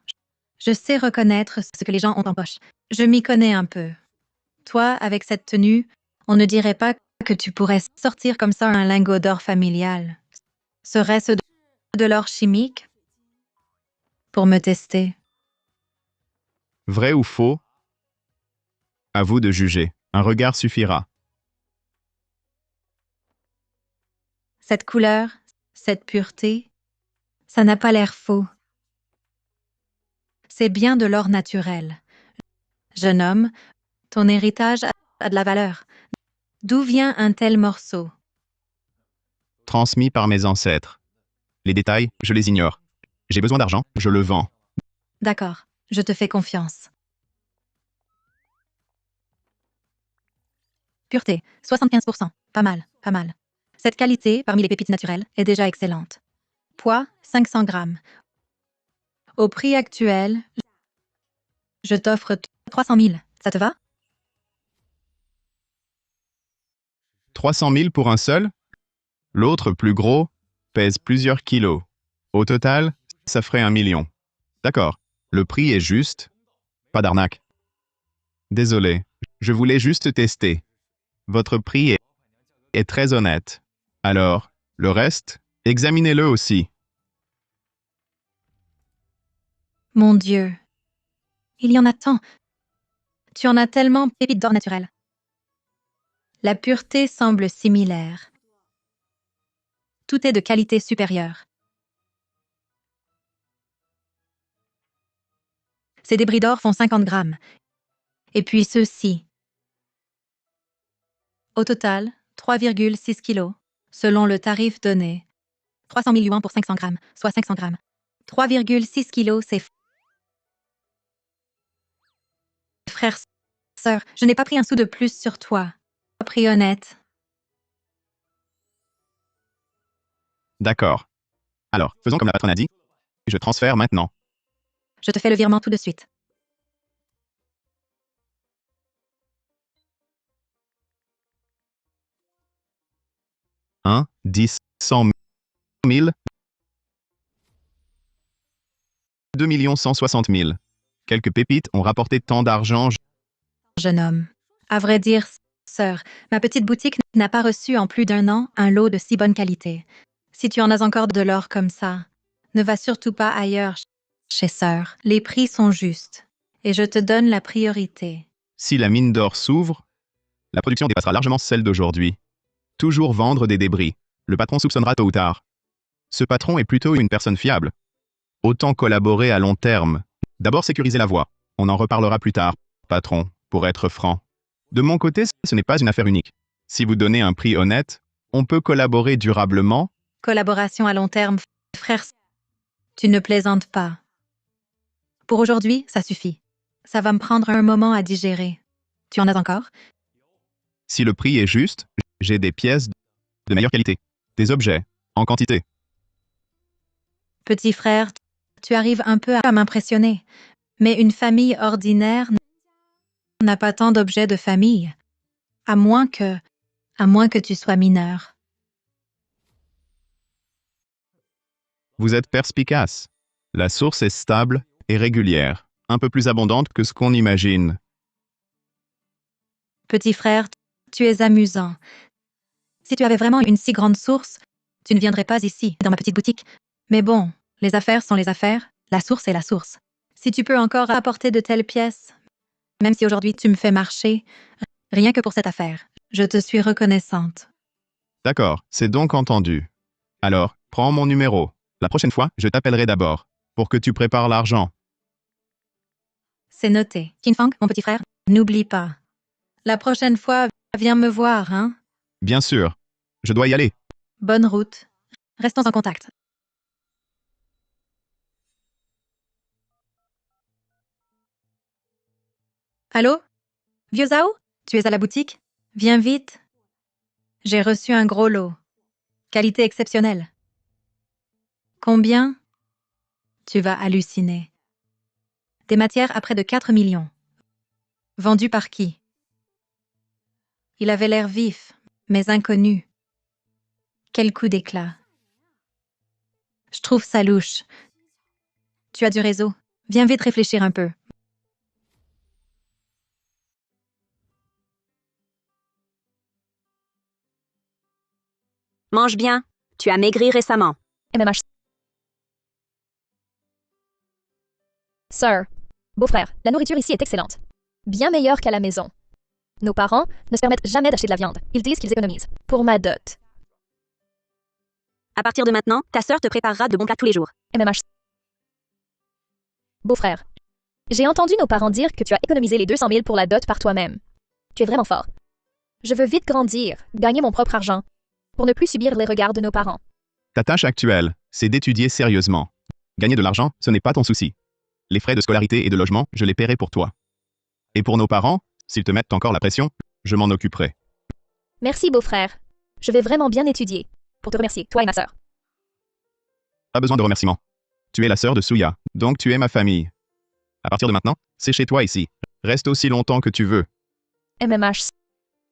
je sais reconnaître ce que les gens ont en poche. Je m'y connais un peu. Toi, avec cette tenue, on ne dirait pas que tu pourrais sortir comme ça un lingot d'or familial. Serait-ce de l'or chimique? Pour me tester. Vrai ou faux? À vous de juger. Un regard suffira. Cette couleur, cette pureté, ça n'a pas l'air faux. C'est bien de l'or naturel. Jeune homme, ton héritage a de la valeur. D'où vient un tel morceau? Transmis par mes ancêtres. Les détails, je les ignore. J'ai besoin d'argent, je le vends. D'accord, je te fais confiance. Pureté, 75%. Pas mal, pas mal. Cette qualité, parmi les pépites naturelles, est déjà excellente. Poids, 500 grammes. Au prix actuel, je t'offre 300 000. Ça te va? 300 000 pour un seul? L'autre, plus gros, pèse plusieurs kilos. Au total, ça ferait 1 million. D'accord. Le prix est juste. Pas d'arnaque. Désolé, je voulais juste tester. Votre prix est très honnête. Alors, le reste, examinez-le aussi. Mon Dieu. Il y en a tant. Tu en as tellement, pépites d'or naturel. La pureté semble similaire. Tout est de qualité supérieure. Ces débris d'or font 50 grammes. Et puis ceux-ci. Au total, 3,6 kilos, selon le tarif donné. 300 000 yuans pour 500 grammes, soit 500 grammes. 3,6 kilos, c'est... Frère, sœur, je n'ai pas pris un sou de plus sur toi. Prix honnête. D'accord. Alors, faisons comme la patronne a dit. Je transfère maintenant. Je te fais le virement tout de suite. 1, 10, 100 000. 2 160 000. Quelques pépites ont rapporté tant d'argent. Jeune homme. À vrai dire, sœur, ma petite boutique n'a pas reçu en plus d'1 an un lot de si bonne qualité. Si tu en as encore de l'or comme ça, ne va surtout pas ailleurs, chez sœur. Les prix sont justes. Et je te donne la priorité. Si la mine d'or s'ouvre, la production dépassera largement celle d'aujourd'hui. Toujours vendre des débris. Le patron soupçonnera tôt ou tard. Ce patron est plutôt une personne fiable. Autant collaborer à long terme. D'abord sécuriser la voie. On en reparlera plus tard, patron, pour être franc. De mon côté, ce n'est pas une affaire unique. Si vous donnez un prix honnête, on peut collaborer durablement. Collaboration à long terme, frère. Tu ne plaisantes pas. Pour aujourd'hui, ça suffit. Ça va me prendre un moment à digérer. Tu en as encore? Si le prix est juste, j'ai des pièces de meilleure qualité. Des objets, en quantité. Petit frère, tu arrives un peu à m'impressionner. Mais une famille ordinaire n'a pas tant d'objets de famille. À moins que tu sois mineur. Vous êtes perspicace. La source est stable et régulière, un peu plus abondante que ce qu'on imagine. Petit frère, tu es amusant. Si tu avais vraiment une si grande source, tu ne viendrais pas ici, dans ma petite boutique. Mais bon, les affaires sont les affaires, la source est la source. Si tu peux encore apporter de telles pièces, même si aujourd'hui tu me fais marcher, rien que pour cette affaire, je te suis reconnaissante. D'accord, c'est donc entendu. Alors, prends mon numéro. La prochaine fois, je t'appellerai d'abord, pour que tu prépares l'argent. C'est noté. Qinfang, mon petit frère, n'oublie pas. La prochaine fois, viens me voir, hein? Bien sûr. Je dois y aller. Bonne route. Restons en contact. Allô? Vieux Zhao, tu es à la boutique? Viens vite. J'ai reçu un gros lot. Qualité exceptionnelle. Combien? Tu vas halluciner. Des matières à près de 4 millions. Vendues par qui? Il avait l'air vif, mais inconnu. Quel coup d'éclat. Je trouve ça louche. Tu as du réseau. Viens vite réfléchir un peu. Mange bien. Tu as maigri récemment. MMH. Sir, beau-frère, la nourriture ici est excellente. Bien meilleure qu'à la maison. Nos parents ne se permettent jamais d'acheter de la viande. Ils disent qu'ils économisent. Pour ma dot. À partir de maintenant, ta sœur te préparera de bons plats tous les jours. MMH. Beau-frère, j'ai entendu nos parents dire que tu as économisé les 200 000 pour la dot par toi-même. Tu es vraiment fort. Je veux vite grandir, gagner mon propre argent, pour ne plus subir les regards de nos parents. Ta tâche actuelle, c'est d'étudier sérieusement. Gagner de l'argent, ce n'est pas ton souci. Les frais de scolarité et de logement, je les paierai pour toi. Et pour nos parents, s'ils te mettent encore la pression, je m'en occuperai. Merci, beau-frère. Je vais vraiment bien étudier. Pour te remercier, toi et ma sœur. Pas besoin de remerciements. Tu es la sœur de Suya, donc tu es ma famille. À partir de maintenant, c'est chez toi ici. Reste aussi longtemps que tu veux. MMH.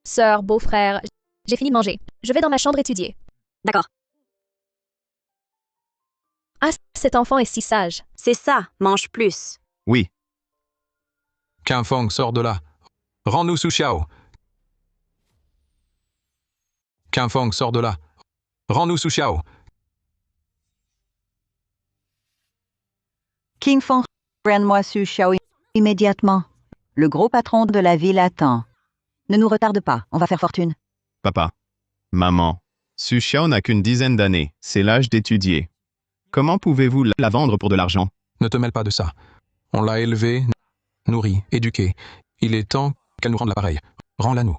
Sœur, beau-frère, j'ai fini de manger. Je vais dans ma chambre étudier. D'accord. Ah, cet enfant est si sage. C'est ça, mange plus. Oui. Qinfeng, sors de là. Rends-nous Su Xiao. Qinfeng, sors de là. Rends-nous Su Xiao. Qinfeng, prenne-moi Su Xiao immédiatement. Le gros patron de la ville attend. Ne nous retarde pas, on va faire fortune. Papa. Maman. Su Xiao n'a qu'une dizaine d'années. C'est l'âge d'étudier. Comment pouvez-vous la vendre pour de l'argent? Ne te mêle pas de ça. On l'a élevée, nourrie, éduquée. Il est temps qu'elle nous rende l'appareil. Rends-la nous.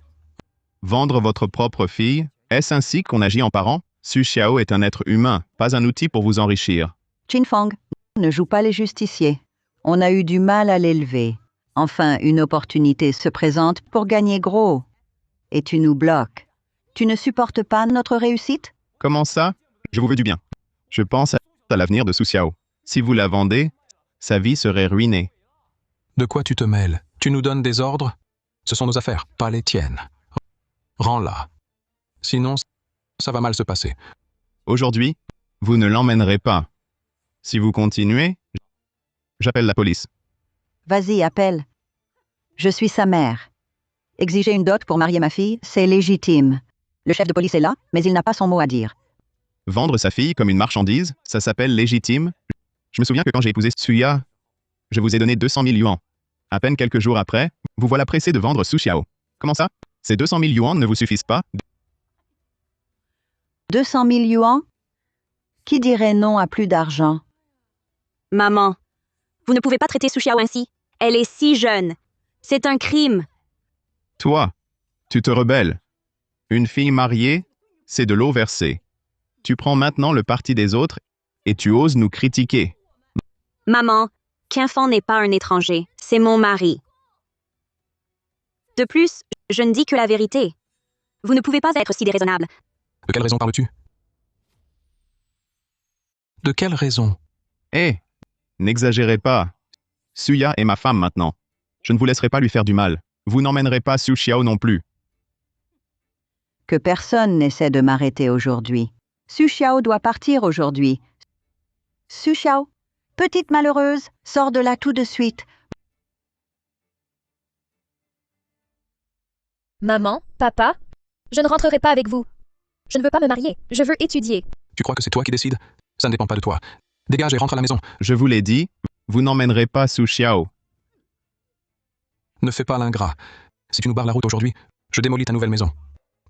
Vendre votre propre fille? Est-ce ainsi qu'on agit en parent? Su Xiao est un être humain, pas un outil pour vous enrichir. Qinfeng, ne joue pas les justiciers. On a eu du mal à l'élever. Enfin, une opportunité se présente pour gagner gros. Et tu nous bloques. Tu ne supportes pas notre réussite? Comment ça? Je vous veux du bien. Je pense à l'avenir de Su Xiao. Si vous la vendez, sa vie serait ruinée. De quoi tu te mêles? Tu nous donnes des ordres? Ce sont nos affaires, pas les tiennes. Rends-la. Sinon, ça va mal se passer. Aujourd'hui, vous ne l'emmènerez pas. Si vous continuez, j'appelle la police. Vas-y, appelle. Je suis sa mère. Exiger une dot pour marier ma fille, c'est légitime. Le chef de police est là, mais il n'a pas son mot à dire. Vendre sa fille comme une marchandise, ça s'appelle légitime. Je me souviens que quand j'ai épousé Suya, je vous ai donné 200 000 yuans. À peine quelques jours après, vous voilà pressé de vendre Su Xiao. Comment ça? Ces 200 000 yuans ne vous suffisent pas? 200 000 yuans? Qui dirait non à plus d'argent? Maman, vous ne pouvez pas traiter Su Xiao ainsi. Elle est si jeune. C'est un crime. Toi, tu te rebelles. Une fille mariée, c'est de l'eau versée. Tu prends maintenant le parti des autres et tu oses nous critiquer. Maman, Qinfeng n'est pas un étranger. C'est mon mari. De plus, je ne dis que la vérité. Vous ne pouvez pas être si déraisonnable. De quelle raison parles-tu? De quelle raison? Hé, n'exagérez pas. Suya est ma femme maintenant. Je ne vous laisserai pas lui faire du mal. Vous n'emmènerez pas Su Xiao non plus. Que personne n'essaie de m'arrêter aujourd'hui. Su Xiao doit partir aujourd'hui. Su Xiao, petite malheureuse, sors de là tout de suite. Maman, papa, je ne rentrerai pas avec vous. Je ne veux pas me marier. Je veux étudier. Tu crois que c'est toi qui décides? Ça ne dépend pas de toi. Dégage et rentre à la maison. Je vous l'ai dit, vous n'emmènerez pas Su Xiao. Ne fais pas l'ingrat. Si tu nous barres la route aujourd'hui, je démolis ta nouvelle maison.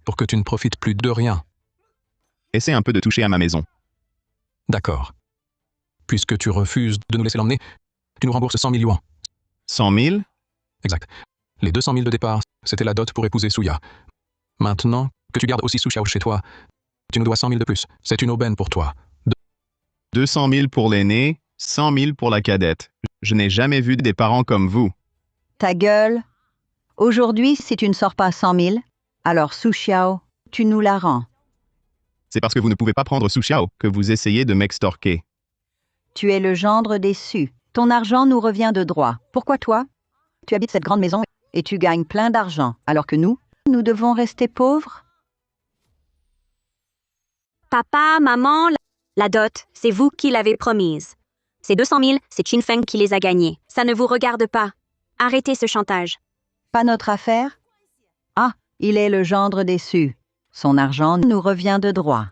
Pour que tu ne profites plus de rien. Essaie un peu de toucher à ma maison. D'accord. Puisque tu refuses de nous laisser l'emmener, tu nous rembourses 100 000 yuans. 100 000? Exact. Les 200 000 de départ, c'était la dot pour épouser Suya. Maintenant que tu gardes aussi Su Xiao chez toi, tu nous dois 100 000 de plus. C'est une aubaine pour toi. 200 000 pour l'aîné, 100 000 pour la cadette. Je n'ai jamais vu des parents comme vous. Ta gueule. Aujourd'hui, si tu ne sors pas 100 000, alors Su Xiao, tu nous la rends. C'est parce que vous ne pouvez pas prendre Su Xiao que vous essayez de m'extorquer. Tu es le gendre déçu. Ton argent nous revient de droit. Pourquoi toi? Tu habites cette grande maison et tu gagnes plein d'argent, alors que nous devons rester pauvres? Papa, maman, la dot, c'est vous qui l'avez promise. Ces 200 000, c'est Chin Feng qui les a gagnés. Ça ne vous regarde pas. Arrêtez ce chantage. Pas notre affaire? Ah, il est le gendre déçu. Son argent nous revient de droit.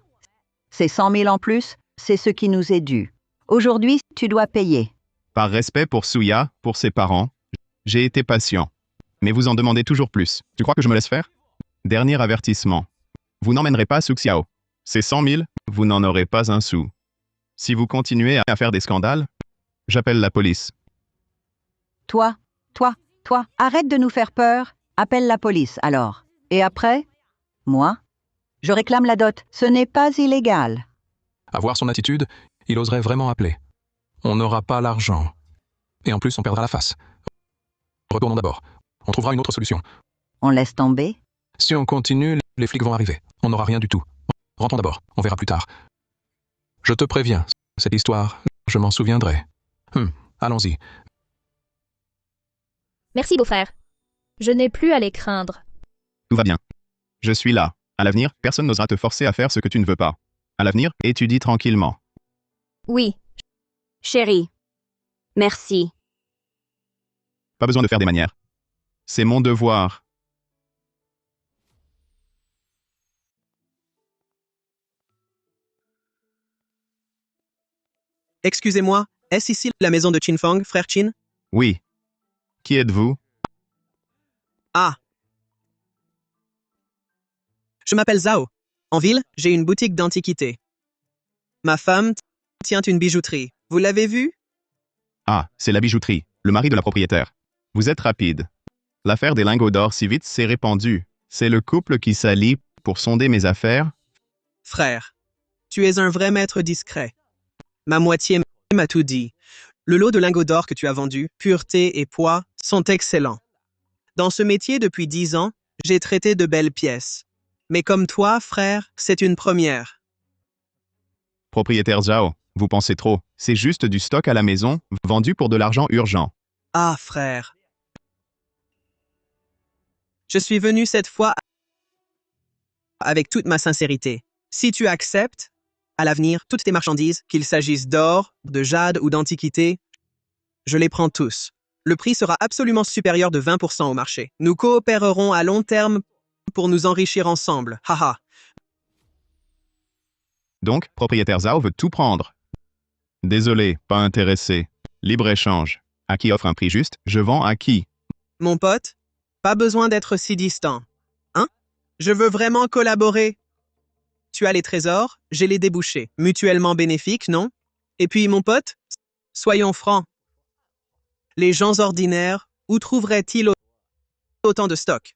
Ces 100 000 en plus, c'est ce qui nous est dû. Aujourd'hui, tu dois payer. Par respect pour Suya, pour ses parents, j'ai été patient. Mais vous en demandez toujours plus. Tu crois que je me laisse faire? Dernier avertissement. Vous n'emmènerez pas Su Xiao. Ces 100 000, vous n'en aurez pas un sou. Si vous continuez à faire des scandales, j'appelle la police. Toi, arrête de nous faire peur. Appelle la police, alors. Et après? Moi? Je réclame la dot. Ce n'est pas illégal. À voir son attitude, il oserait vraiment appeler. On n'aura pas l'argent. Et en plus, on perdra la face. Retournons d'abord. On trouvera une autre solution. On laisse tomber? Si on continue, les flics vont arriver. On n'aura rien du tout. Rentrons d'abord. On verra plus tard. Je te préviens, cette histoire, je m'en souviendrai. Allons-y. Merci, beau-frère. Je n'ai plus à les craindre. Tout va bien. Je suis là. À l'avenir, personne n'osera te forcer à faire ce que tu ne veux pas. À l'avenir, étudie tranquillement. Oui. Chérie. Merci. Pas besoin de faire des manières. C'est mon devoir. Excusez-moi, est-ce ici la maison de Chin Feng, frère Chin? Oui. Qui êtes-vous? Ah. Je m'appelle Zhao. En ville, j'ai une boutique d'antiquités. Ma femme tient une bijouterie. Vous l'avez vue? Ah, c'est la bijouterie, le mari de la propriétaire. Vous êtes rapide. L'affaire des lingots d'or si vite s'est répandue. C'est le couple qui s'allie pour sonder mes affaires. Frère, tu es un vrai maître discret. Ma moitié m'a tout dit. Le lot de lingots d'or que tu as vendu, pureté et poids, sont excellents. Dans ce métier depuis 10 ans, j'ai traité de belles pièces. Mais comme toi, frère, c'est une première. Propriétaire Zhao, vous pensez trop. C'est juste du stock à la maison, vendu pour de l'argent urgent. Ah, frère. Je suis venu cette fois avec toute ma sincérité. Si tu acceptes, à l'avenir, toutes tes marchandises, qu'il s'agisse d'or, de jade ou d'antiquité, je les prends tous. Le prix sera absolument supérieur de 20% au marché. Nous coopérerons à long terme pour nous enrichir ensemble. Haha. Donc, propriétaire Zhao veut tout prendre. Désolé, pas intéressé. Libre-échange. À qui offre un prix juste, je vends à qui? Mon pote, pas besoin d'être si distant. Hein? Je veux vraiment collaborer. Tu as les trésors, j'ai les débouchés. Mutuellement bénéfiques, non? Et puis, mon pote, soyons francs. Les gens ordinaires, où trouveraient-ils autant de stock?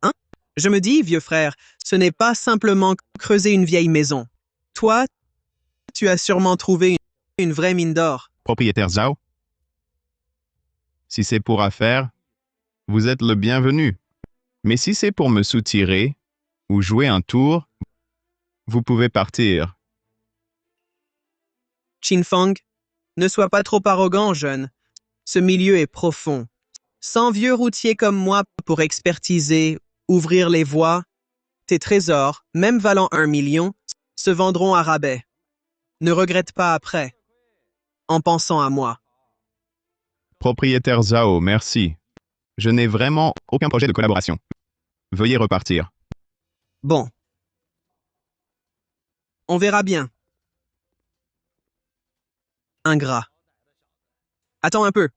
Hein? Je me dis, vieux frère, ce n'est pas simplement creuser une vieille maison. Toi, tu as sûrement trouvé une vraie mine d'or. Propriétaire Zhao? Si c'est pour affaire, vous êtes le bienvenu. Mais si c'est pour me soutirer ou jouer un tour, vous pouvez partir. Chin Feng, ne sois pas trop arrogant, jeune. Ce milieu est profond. Sans vieux routiers comme moi pour expertiser, ouvrir les voies, tes trésors, même valant 1 million, se vendront à rabais. Ne regrette pas après, en pensant à moi. Propriétaire Zhao, merci. Je n'ai vraiment aucun projet de collaboration. Veuillez repartir. Bon. On verra bien. Ingrat. Attends un peu.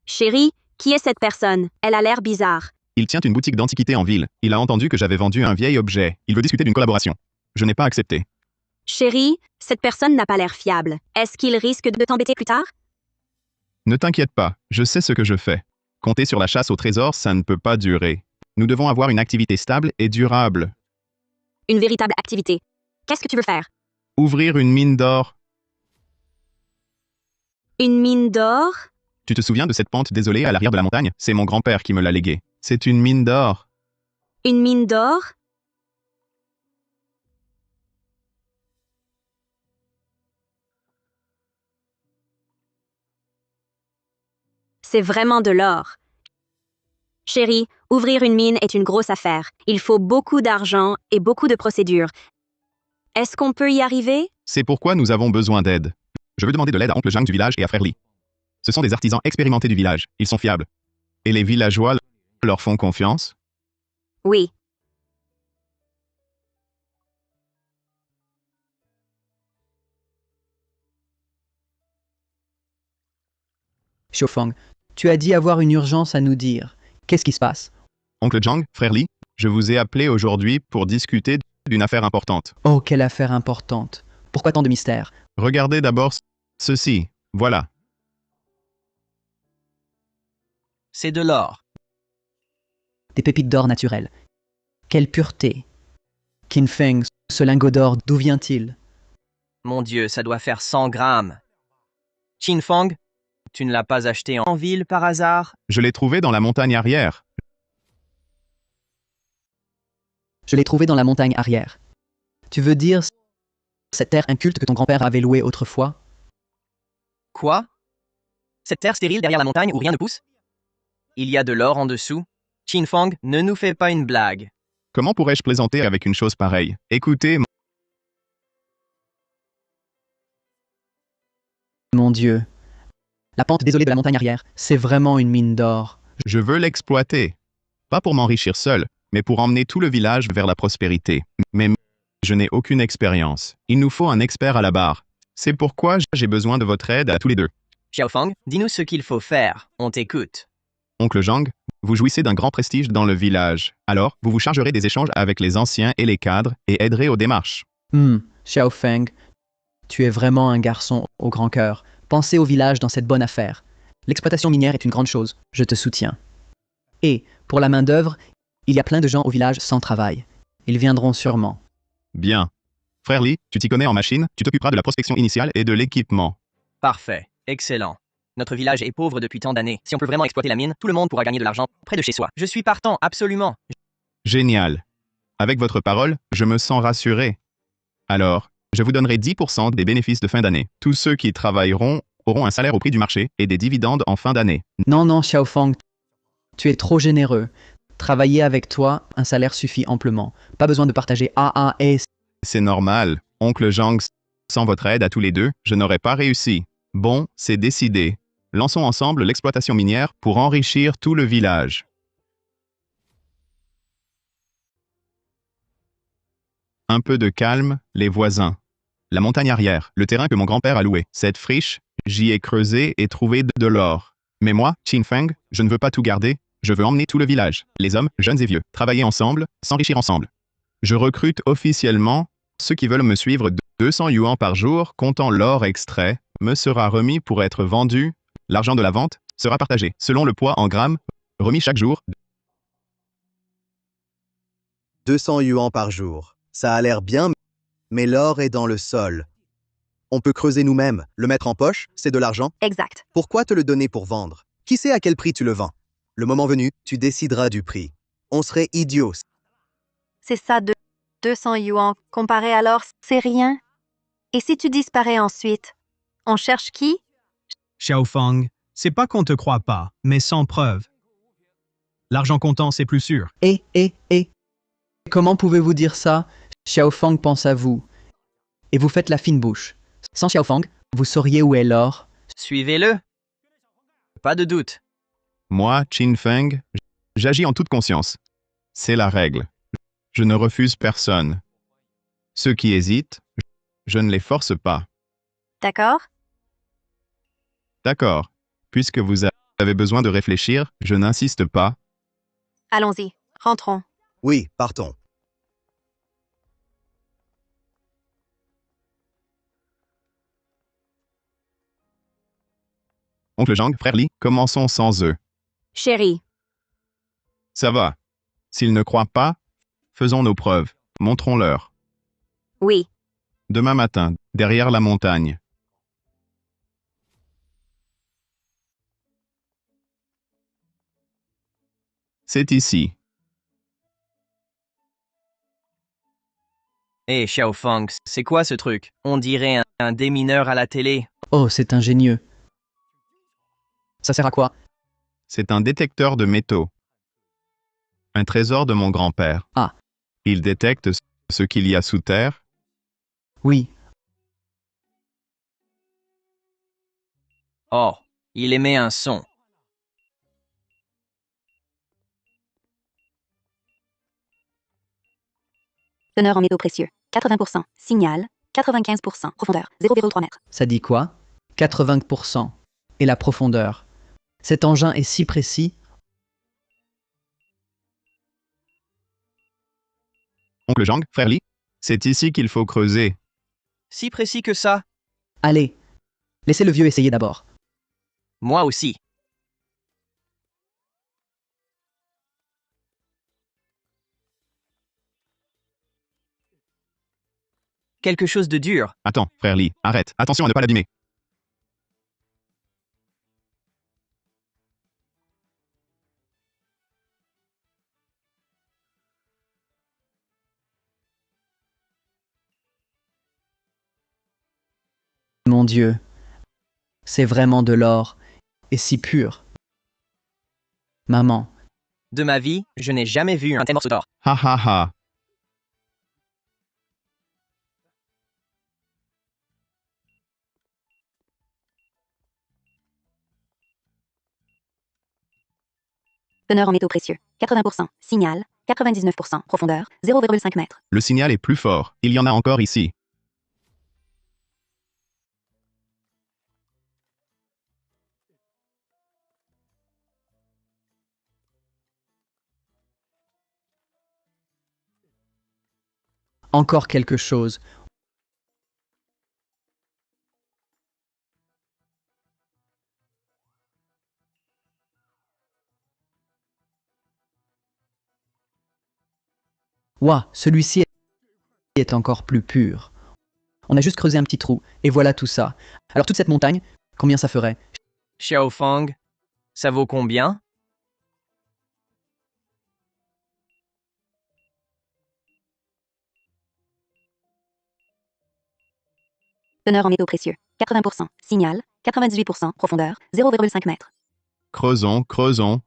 Chérie, qui est cette personne? Elle a l'air bizarre. Il tient une boutique d'antiquités en ville. Il a entendu que j'avais vendu un vieil objet. Il veut discuter d'une collaboration. Je n'ai pas accepté. Chérie, cette personne n'a pas l'air fiable. Est-ce qu'il risque de t'embêter plus tard? Ne t'inquiète pas, je sais ce que je fais. Compter sur la chasse au trésor, ça ne peut pas durer. Nous devons avoir une activité stable et durable. Une véritable activité. Qu'est-ce que tu veux faire? Ouvrir une mine d'or. Une mine d'or? Tu te souviens de cette pente désolée à l'arrière de la montagne? C'est mon grand-père qui me l'a léguée. C'est une mine d'or. Une mine d'or? C'est vraiment de l'or. Chérie, ouvrir une mine est une grosse affaire. Il faut beaucoup d'argent et beaucoup de procédures. Est-ce qu'on peut y arriver? C'est pourquoi nous avons besoin d'aide. Je veux demander de l'aide à oncle Zhang du village et à frère Li. Ce sont des artisans expérimentés du village. Ils sont fiables. Et les villageois leur font confiance? Oui. Xiaofang, tu as dit avoir une urgence à nous dire. Qu'est-ce qui se passe? Oncle Zhang, frère Li, je vous ai appelé aujourd'hui pour discuter d'une affaire importante. Oh, quelle affaire importante. Pourquoi tant de mystère? Regardez d'abord ceci. Voilà. C'est de l'or. Des pépites d'or naturelles. Quelle pureté. Qin Feng, ce lingot d'or, d'où vient-il? Mon Dieu, ça doit faire 100 grammes. Qin Feng, tu ne l'as pas acheté en ville par hasard? Je l'ai trouvé dans la montagne arrière. Je l'ai trouvé dans la montagne arrière. Tu veux dire cette terre inculte que ton grand-père avait louée autrefois? Quoi? Cette terre stérile derrière la montagne où rien ne pousse? Il y a de l'or en dessous? Qin Feng, ne nous fais pas une blague. Comment pourrais-je plaisanter avec une chose pareille? Écoutez, Mon Dieu. La pente désolée de la montagne arrière, c'est vraiment une mine d'or. je veux l'exploiter. Pas pour m'enrichir seul, mais pour emmener tout le village vers la prospérité. Mais je n'ai aucune expérience. Il nous faut un expert à la barre. C'est pourquoi j'ai besoin de votre aide à tous les deux. Xiaofang, dis-nous ce qu'il faut faire. On t'écoute. Oncle Zhang, vous jouissez d'un grand prestige dans le village. Alors, vous vous chargerez des échanges avec les anciens et les cadres et aiderez aux démarches. Xiaofeng, tu es vraiment un garçon au grand cœur. Pensez au village dans cette bonne affaire. L'exploitation minière est une grande chose. Je te soutiens. Et, pour la main-d'œuvre, il y a plein de gens au village sans travail. Ils viendront sûrement. Bien. Frère Li, tu t'y connais en machine, tu t'occuperas de la prospection initiale et de l'équipement. Parfait. Excellent. Notre village est pauvre depuis tant d'années. Si on peut vraiment exploiter la mine, tout le monde pourra gagner de l'argent près de chez soi. Je suis partant, absolument. Génial. Avec votre parole, je me sens rassuré. Alors, je vous donnerai 10% des bénéfices de fin d'année. Tous ceux qui travailleront auront un salaire au prix du marché et des dividendes en fin d'année. Non, Xiaofang, tu es trop généreux. Travailler avec toi, un salaire suffit amplement. Pas besoin de partager A et... C'est normal. Oncle Zhang, sans votre aide à tous les deux, je n'aurais pas réussi. Bon, c'est décidé. Lançons ensemble l'exploitation minière pour enrichir tout le village. Un peu de calme, les voisins. La montagne arrière, le terrain que mon grand-père a loué. Cette friche, j'y ai creusé et trouvé de l'or. Mais moi, Qin Feng, je ne veux pas tout garder, je veux emmener tout le village, les hommes, jeunes et vieux, travailler ensemble, s'enrichir ensemble. Je recrute officiellement ceux qui veulent me suivre 200 yuan par jour, comptant l'or extrait, me sera remis pour être vendu. L'argent de la vente sera partagé selon le poids en grammes, remis chaque jour. 200 yuan par jour. Ça a l'air bien, mais l'or est dans le sol. On peut creuser nous-mêmes, le mettre en poche, c'est de l'argent. Exact. Pourquoi te le donner pour vendre? Qui sait à quel prix tu le vends? Le moment venu, tu décideras du prix. On serait idiots. C'est ça, 200 yuan. Comparé à l'or, c'est rien. Et si tu disparais ensuite? On cherche qui? Xiaofang, c'est pas qu'on te croit pas, mais sans preuve. L'argent comptant, c'est plus sûr. Comment pouvez-vous dire ça? Xiaofang pense à vous. Et vous faites la fine bouche. Sans Xiaofang, vous sauriez où est l'or. Suivez-le. Pas de doute. Moi, Qin Feng, j'agis en toute conscience. C'est la règle. Je ne refuse personne. Ceux qui hésitent, je ne les force pas. D'accord? D'accord. Puisque vous avez besoin de réfléchir, je n'insiste pas. Allons-y. Rentrons. Oui, partons. Oncle Zhang, frère Li, commençons sans eux. Chérie, Ça va. S'ils ne croient pas, faisons nos preuves. Montrons-leur. oui. Demain matin, derrière la montagne. C'est ici. Hé, Xiaofeng, c'est quoi ce truc? On dirait un démineur à la télé. Oh, c'est ingénieux. Ça sert à quoi? C'est un détecteur de métaux. Un trésor de mon grand-père. Ah. Il détecte ce qu'il y a sous terre. Oui. Oh, il émet un son. Teneur en métaux précieux, 80%. Signal, 95%. Profondeur, 0,3 mètres. Ça dit quoi? 80%. Et la profondeur. Cet engin est si précis. Oncle Jang, frère Li, c'est ici qu'il faut creuser. Si précis que ça? Allez, laissez le vieux essayer d'abord. Moi aussi. Quelque chose de dur. Attends, frère Li, arrête. Attention à ne pas l'abîmer. Mon Dieu. C'est vraiment de l'or. Et si pur. Maman. De ma vie, je n'ai jamais vu un tel morceau d'or. Ha ha ha. Teneur en métaux précieux, 80%. Signal, 99%. Profondeur, 0,5 mètres. Le signal est plus fort. Il y en a encore ici. Encore quelque chose. Ouah, celui-ci est encore plus pur. On a juste creusé un petit trou, et voilà tout ça. Alors toute cette montagne, combien ça ferait? Xiaofeng, ça vaut combien? Teneur en métaux précieux, 80%. Signal, 98%. Profondeur, 0,5 mètres. Creusons, creusons.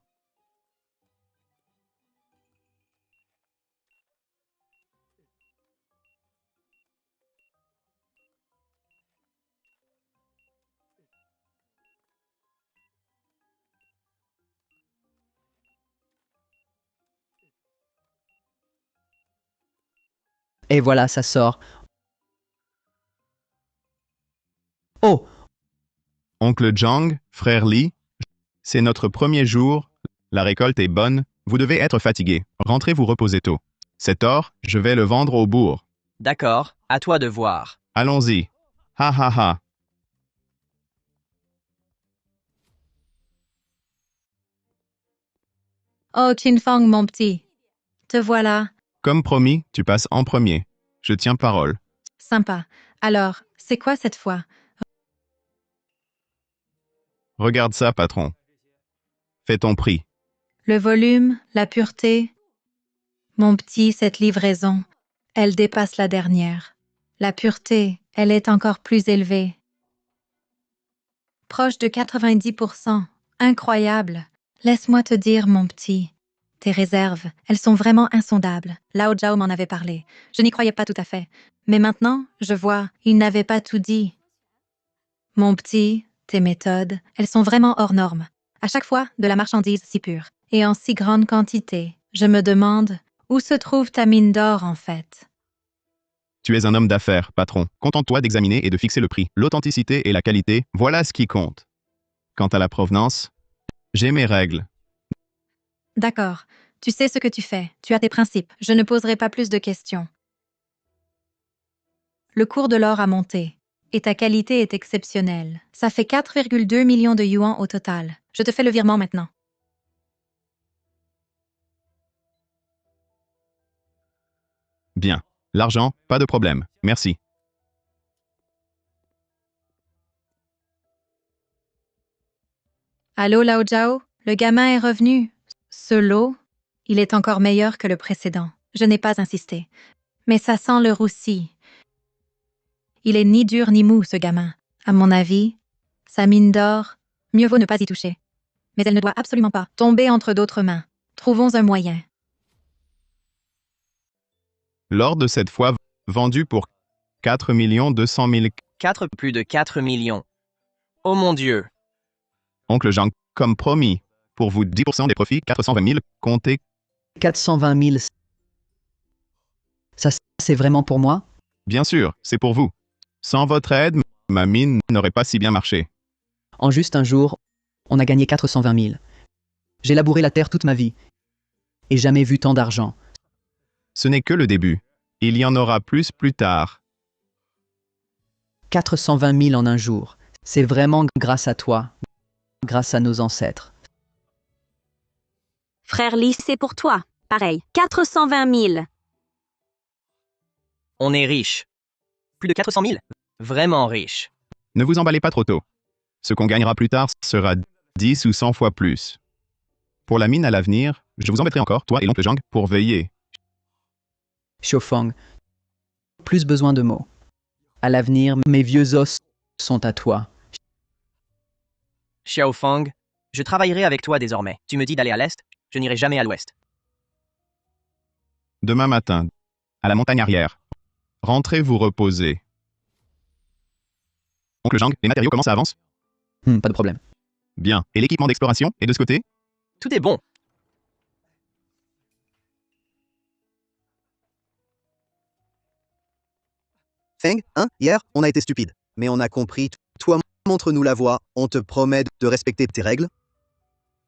Et voilà, ça sort. Oh! Oncle Jang, frère Li, c'est notre premier jour. La récolte est bonne. Vous devez être fatigué. Rentrez vous reposer tôt. Cet or, je vais le vendre au bourg. D'accord, à toi de voir. Allons-y. Ha ha ha. Oh, Qinfang, mon petit. Te voilà. Comme promis, tu passes en premier. Je tiens parole. Sympa. Alors, c'est quoi cette fois? Regarde ça, patron. Fais ton prix. Le volume, la pureté. Mon petit, cette livraison, elle dépasse la dernière. La pureté, elle est encore plus élevée. Proche de 90%. Incroyable. Laisse-moi te dire, mon petit. Tes réserves, elles sont vraiment insondables. Lao Zhao m'en avait parlé. Je n'y croyais pas tout à fait. Mais maintenant, je vois, il n'avait pas tout dit. Mon petit, tes méthodes, elles sont vraiment hors normes. À chaque fois, de la marchandise si pure, et en si grande quantité. Je me demande, où se trouve ta mine d'or en fait? Tu es un homme d'affaires, patron. Contente-toi d'examiner et de fixer le prix. L'authenticité et la qualité, voilà ce qui compte. Quant à la provenance, j'ai mes règles. D'accord. Tu sais ce que tu fais. Tu as tes principes. Je ne poserai pas plus de questions. Le cours de l'or a monté. Et ta qualité est exceptionnelle. Ça fait 4,2 millions de yuan au total. Je te fais le virement maintenant. Bien. L'argent, pas de problème. Merci. Allô, Lao Zhao? Le gamin est revenu. Ce lot, Il est encore meilleur que le précédent. Je n'ai pas insisté. Mais ça sent le roussi. Il est ni dur ni mou, ce gamin. À mon avis, sa mine d'or, mieux vaut ne pas y toucher. Mais elle ne doit absolument pas tomber entre d'autres mains. Trouvons un moyen. L'or de cette fois vendu pour 4 200 000. 4 plus de 4 millions. Oh mon Dieu. Oncle Jean, comme promis, pour vous 10% des profits, 420 000, comptez. 420 000. Ça, c'est vraiment pour moi? Bien sûr, c'est pour vous. Sans votre aide, ma mine n'aurait pas si bien marché. En juste un jour, on a gagné 420 000. J'ai labouré la terre toute ma vie. Et jamais vu tant d'argent. Ce n'est que le début. Il y en aura plus tard. 420 000 en un jour. C'est vraiment grâce à toi. Grâce à nos ancêtres. Frère Lee, c'est pour toi. Pareil, 420 000. On est riche. Plus de 400 000. Vraiment riche. Ne vous emballez pas trop tôt. Ce qu'on gagnera plus tard sera 10 ou 100 fois plus. Pour la mine à l'avenir, je vous embêterai encore, toi et l'oncle Zhang, pour veiller. Xiaofeng, plus besoin de mots. À l'avenir, mes vieux os sont à toi. Xiaofeng, je travaillerai avec toi désormais. Tu me dis d'aller à l'est, je n'irai jamais à l'ouest. Demain matin, à la montagne arrière. Rentrez vous reposer. Oncle Zhang, les matériaux comment ça avance? Pas de problème. Bien. Et l'équipement d'exploration est de ce côté? Tout est bon. Feng, hein, hier, on a été stupide. Mais on a compris. Toi, montre-nous la voie. On te promet de respecter tes règles.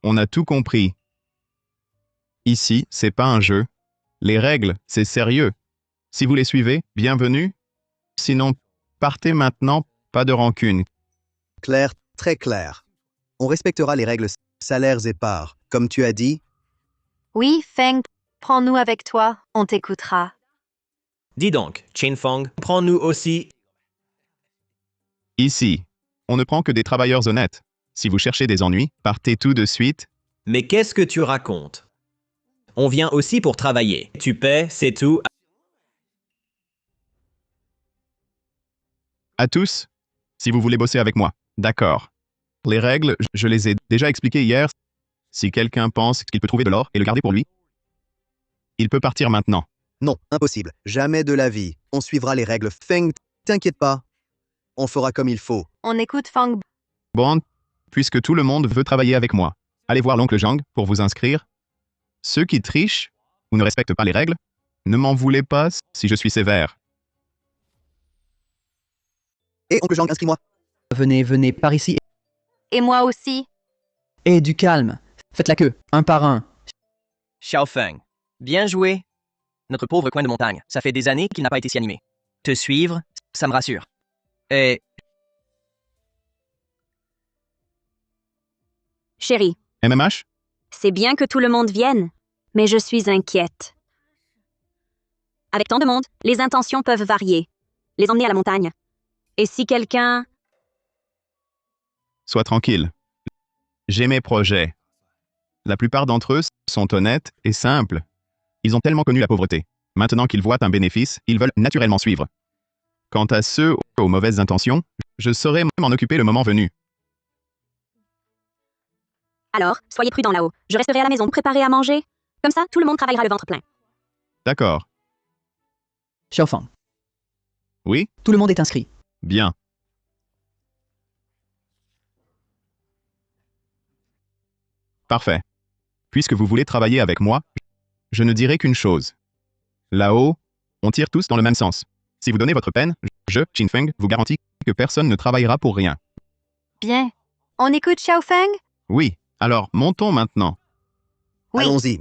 On a tout compris. Ici, c'est pas un jeu. Les règles, c'est sérieux. Si vous les suivez, bienvenue. Sinon, partez maintenant, pas de rancune. Clair, très clair. On respectera les règles salaires et parts. Comme tu as dit, Oui, Feng, prends-nous avec toi, on t'écoutera. Dis donc, Qinfeng, prends-nous aussi. Ici, on ne prend que des travailleurs honnêtes. Si vous cherchez des ennuis, partez tout de suite. Mais qu'est-ce que tu racontes? On vient aussi pour travailler. Tu paies, c'est tout. À tous, si vous voulez bosser avec moi. D'accord. Les règles, je les ai déjà expliquées hier. Si quelqu'un pense qu'il peut trouver de l'or et le garder pour lui, il peut partir maintenant. non, impossible. Jamais de la vie. On suivra les règles. Feng, t'inquiète pas. On fera comme il faut. On écoute Feng. Bon, puisque tout le monde veut travailler avec moi, allez voir l'oncle Zhang pour vous inscrire. Ceux qui trichent ou ne respectent pas les règles, ne m'en voulez pas si je suis sévère. Et oncle Zhang, inscris-moi. Venez, venez, par ici. Et moi aussi. Et du calme. Faites la queue, un par un. Xiaofeng, bien joué. Notre pauvre coin de montagne, ça fait des années qu'il n'a pas été si animé. Te suivre, ça me rassure. Et Chérie, MMH? c'est bien que tout le monde vienne, mais je suis inquiète. Avec tant de monde, les intentions peuvent varier. Les emmener à la montagne. Et si quelqu'un... Sois tranquille. J'ai mes projets. La plupart d'entre eux sont honnêtes et simples. Ils ont tellement connu la pauvreté. Maintenant qu'ils voient un bénéfice, ils veulent naturellement suivre. Quant à ceux aux mauvaises intentions, je saurai m'en occuper le moment venu. Alors, soyez prudents là-haut. Je resterai à la maison préparer à manger. Comme ça, tout le monde travaillera le ventre plein. D'accord. Xiaofeng, Oui? tout le monde est inscrit. Bien. Parfait. Puisque vous voulez travailler avec moi, je ne dirai qu'une chose. Là-haut, on tire tous dans le même sens. Si vous donnez votre peine, je, Qinfeng, vous garantis que personne ne travaillera pour rien. Bien. On écoute Xiaofeng? Oui, alors montons maintenant. Oui. Allons-y.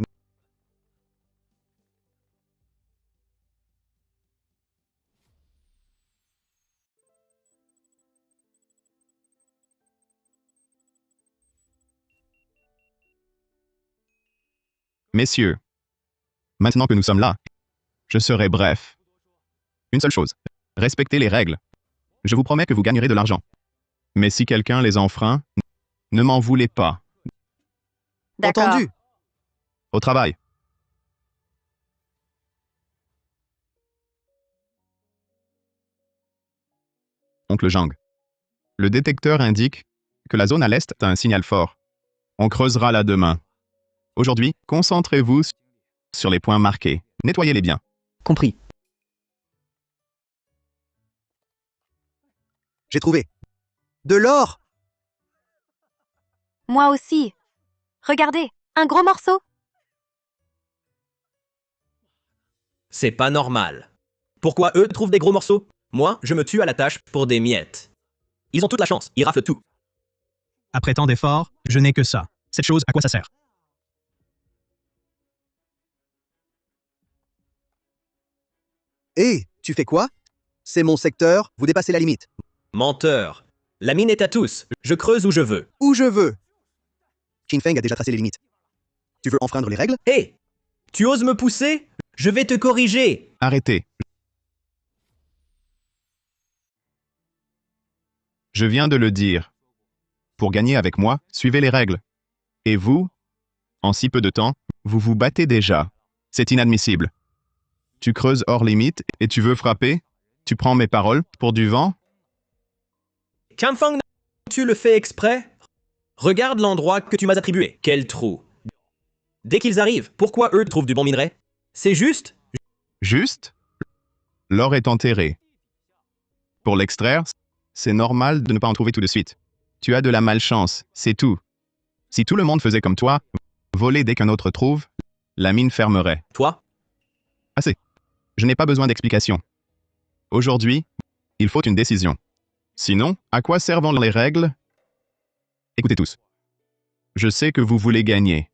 Messieurs, maintenant que nous sommes là, je serai bref. Une seule chose, respectez les règles. Je vous promets que vous gagnerez de l'argent. Mais si quelqu'un les enfreint, ne m'en voulez pas. D'accord. Entendu. Au travail. oncle Zhang. Le détecteur indique que la zone à l'est a un signal fort. On creusera là demain. Aujourd'hui, concentrez-vous sur les points marqués. Nettoyez-les bien. Compris. J'ai trouvé. De l'or! Moi aussi. Regardez, un gros morceau. C'est pas normal. Pourquoi eux trouvent des gros morceaux? Moi, je me tue à la tâche pour des miettes. Ils ont toute la chance, ils raflent tout. Après tant d'efforts, je n'ai que ça. Cette chose, à quoi ça sert? Hé, tu fais quoi? C'est mon secteur, vous dépassez la limite. Menteur. La mine est à tous. Je creuse où je veux. Où je veux. Qinfeng a déjà tracé les limites. Tu veux enfreindre les règles? Hé! Tu oses me pousser? Je vais te corriger. Arrêtez. Je viens de le dire. Pour gagner avec moi, suivez les règles. Et vous, en si peu de temps, vous vous battez déjà. C'est inadmissible. Tu creuses hors limite et tu veux frapper? Tu prends mes paroles pour du vent? Qinfeng, tu le fais exprès? Regarde l'endroit que tu m'as attribué. Quel trou. Dès qu'ils arrivent, pourquoi eux trouvent du bon minerai? C'est juste? Juste? L'or est enterré. Pour l'extraire, c'est normal de ne pas en trouver tout de suite. Tu as de la malchance, c'est tout. Si tout le monde faisait comme toi, voler dès qu'un autre trouve, la mine fermerait. Toi? Assez. Je n'ai pas besoin d'explication. Aujourd'hui, il faut une décision. Sinon, à quoi servent les règles? Écoutez tous. Je sais que vous voulez gagner.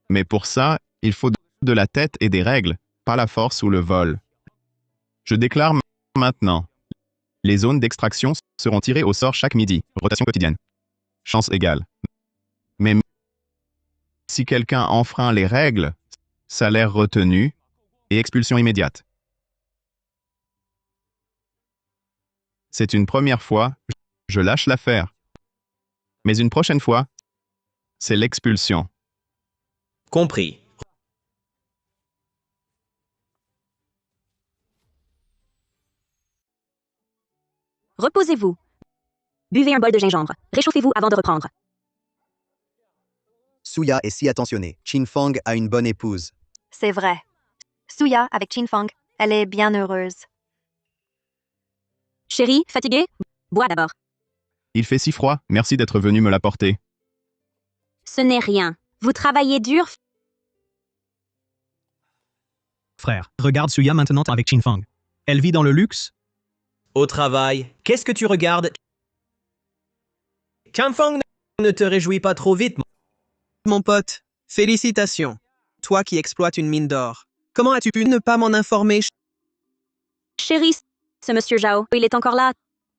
Mais pour ça, il faut de la tête et des règles, pas la force ou le vol. Je déclare maintenant. Les zones d'extraction seront tirées au sort chaque midi, rotation quotidienne. Chance égale. Mais si quelqu'un enfreint les règles, salaire retenu et expulsion immédiate. C'est une première fois, je lâche l'affaire. Mais une prochaine fois, c'est l'expulsion. Compris. Reposez-vous. Buvez un bol de gingembre. Réchauffez-vous avant de reprendre. Suya est si attentionnée. Qinfeng a une bonne épouse. C'est vrai. Suya avec Qinfeng, elle est bien heureuse. Chérie, fatiguée? Bois d'abord. Il fait si froid, merci d'être venu me l'apporter. Ce n'est rien. Vous travaillez dur? Frère, regarde Suya maintenant avec Qinfeng. Elle vit dans le luxe? Au travail, qu'est-ce que tu regardes? Qinfeng, ne te réjouis pas trop vite. Mon pote, félicitations. Toi qui exploites une mine d'or. Comment as-tu pu ne pas m'en informer? Chérie, ce monsieur Zhao, il est encore là.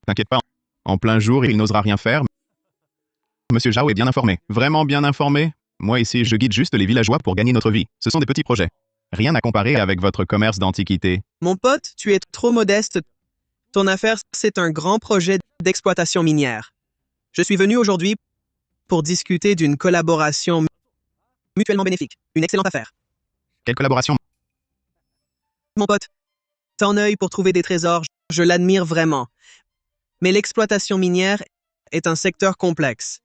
T'inquiète pas, en plein jour, il n'osera rien faire. Monsieur Zhao est bien informé, vraiment bien informé. Moi ici, je guide juste les villageois pour gagner notre vie. Ce sont des petits projets. Rien à comparer avec votre commerce d'antiquité. Mon pote, tu es trop modeste. Ton affaire, c'est un grand projet d'exploitation minière. Je suis venu aujourd'hui pour discuter d'une collaboration mutuellement bénéfique. Une excellente affaire. Quelle collaboration? Mon pote, ton œil pour trouver des trésors, je l'admire vraiment. Mais l'exploitation minière est un secteur complexe.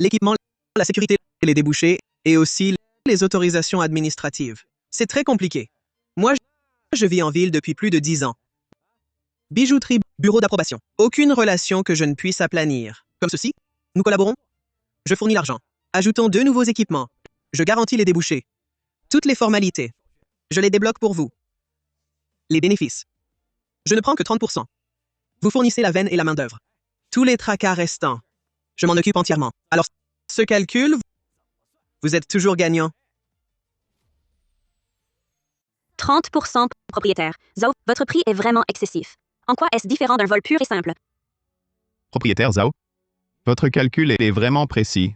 L'équipement, la sécurité, les débouchés et aussi les autorisations administratives. C'est très compliqué. Moi, je vis en ville depuis plus de 10 ans. Bijouterie, bureau d'approbation. Aucune relation que je ne puisse aplanir. Comme ceci, nous collaborons. Je fournis l'argent. Ajoutons 2 nouveaux équipements. Je garantis les débouchés. Toutes les formalités. Je les débloque pour vous. Les bénéfices. Je ne prends que 30%. Vous fournissez la veine et la main-d'œuvre. Tous les tracas restants. Je m'en occupe entièrement. Alors, ce calcul, vous êtes toujours gagnant. 30% propriétaire. Zhao, votre prix est vraiment excessif. En quoi est-ce différent d'un vol pur et simple? Propriétaire Zhao, votre calcul est vraiment précis.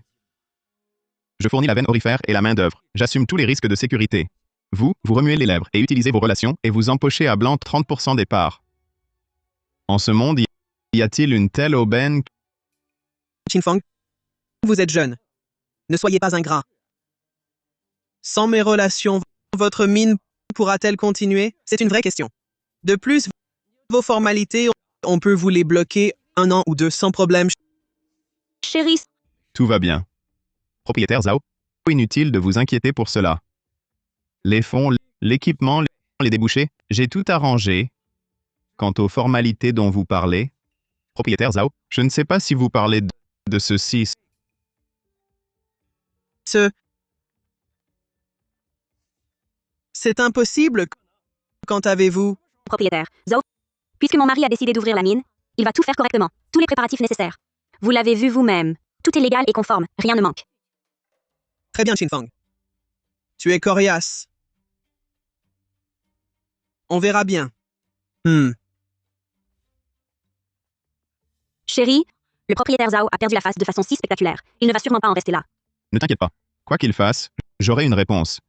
Je fournis la veine aurifère et la main-d'œuvre. J'assume tous les risques de sécurité. Vous remuez les lèvres et utilisez vos relations et vous empochez à blanc 30% des parts. En ce monde, y a-t-il une telle aubaine? Qinfeng, vous êtes jeune. Ne soyez pas ingrat. Sans mes relations, votre mine pourra-t-elle continuer? C'est une vraie question. De plus, vos formalités On peut vous les bloquer 1 an ou 2 sans problème. Chérie, Tout va bien. Propriétaire Zhao, inutile de vous inquiéter pour cela. Les fonds, l'équipement, les débouchés, j'ai tout arrangé. Quant aux formalités dont vous parlez, propriétaire Zhao, je ne sais pas si vous parlez de ceci. C'est impossible. Quand avez-vous? propriétaire, Zhao. Puisque mon mari a décidé d'ouvrir la mine, il va tout faire correctement. Tous les préparatifs nécessaires. Vous l'avez vu vous-même. Tout est légal et conforme. Rien ne manque. Très bien, Qinfeng. Tu es coriace. On verra bien. Chérie, le propriétaire Zhao a perdu la face de façon si spectaculaire. Il ne va sûrement pas en rester là. Ne t'inquiète pas. Quoi qu'il fasse, j'aurai une réponse.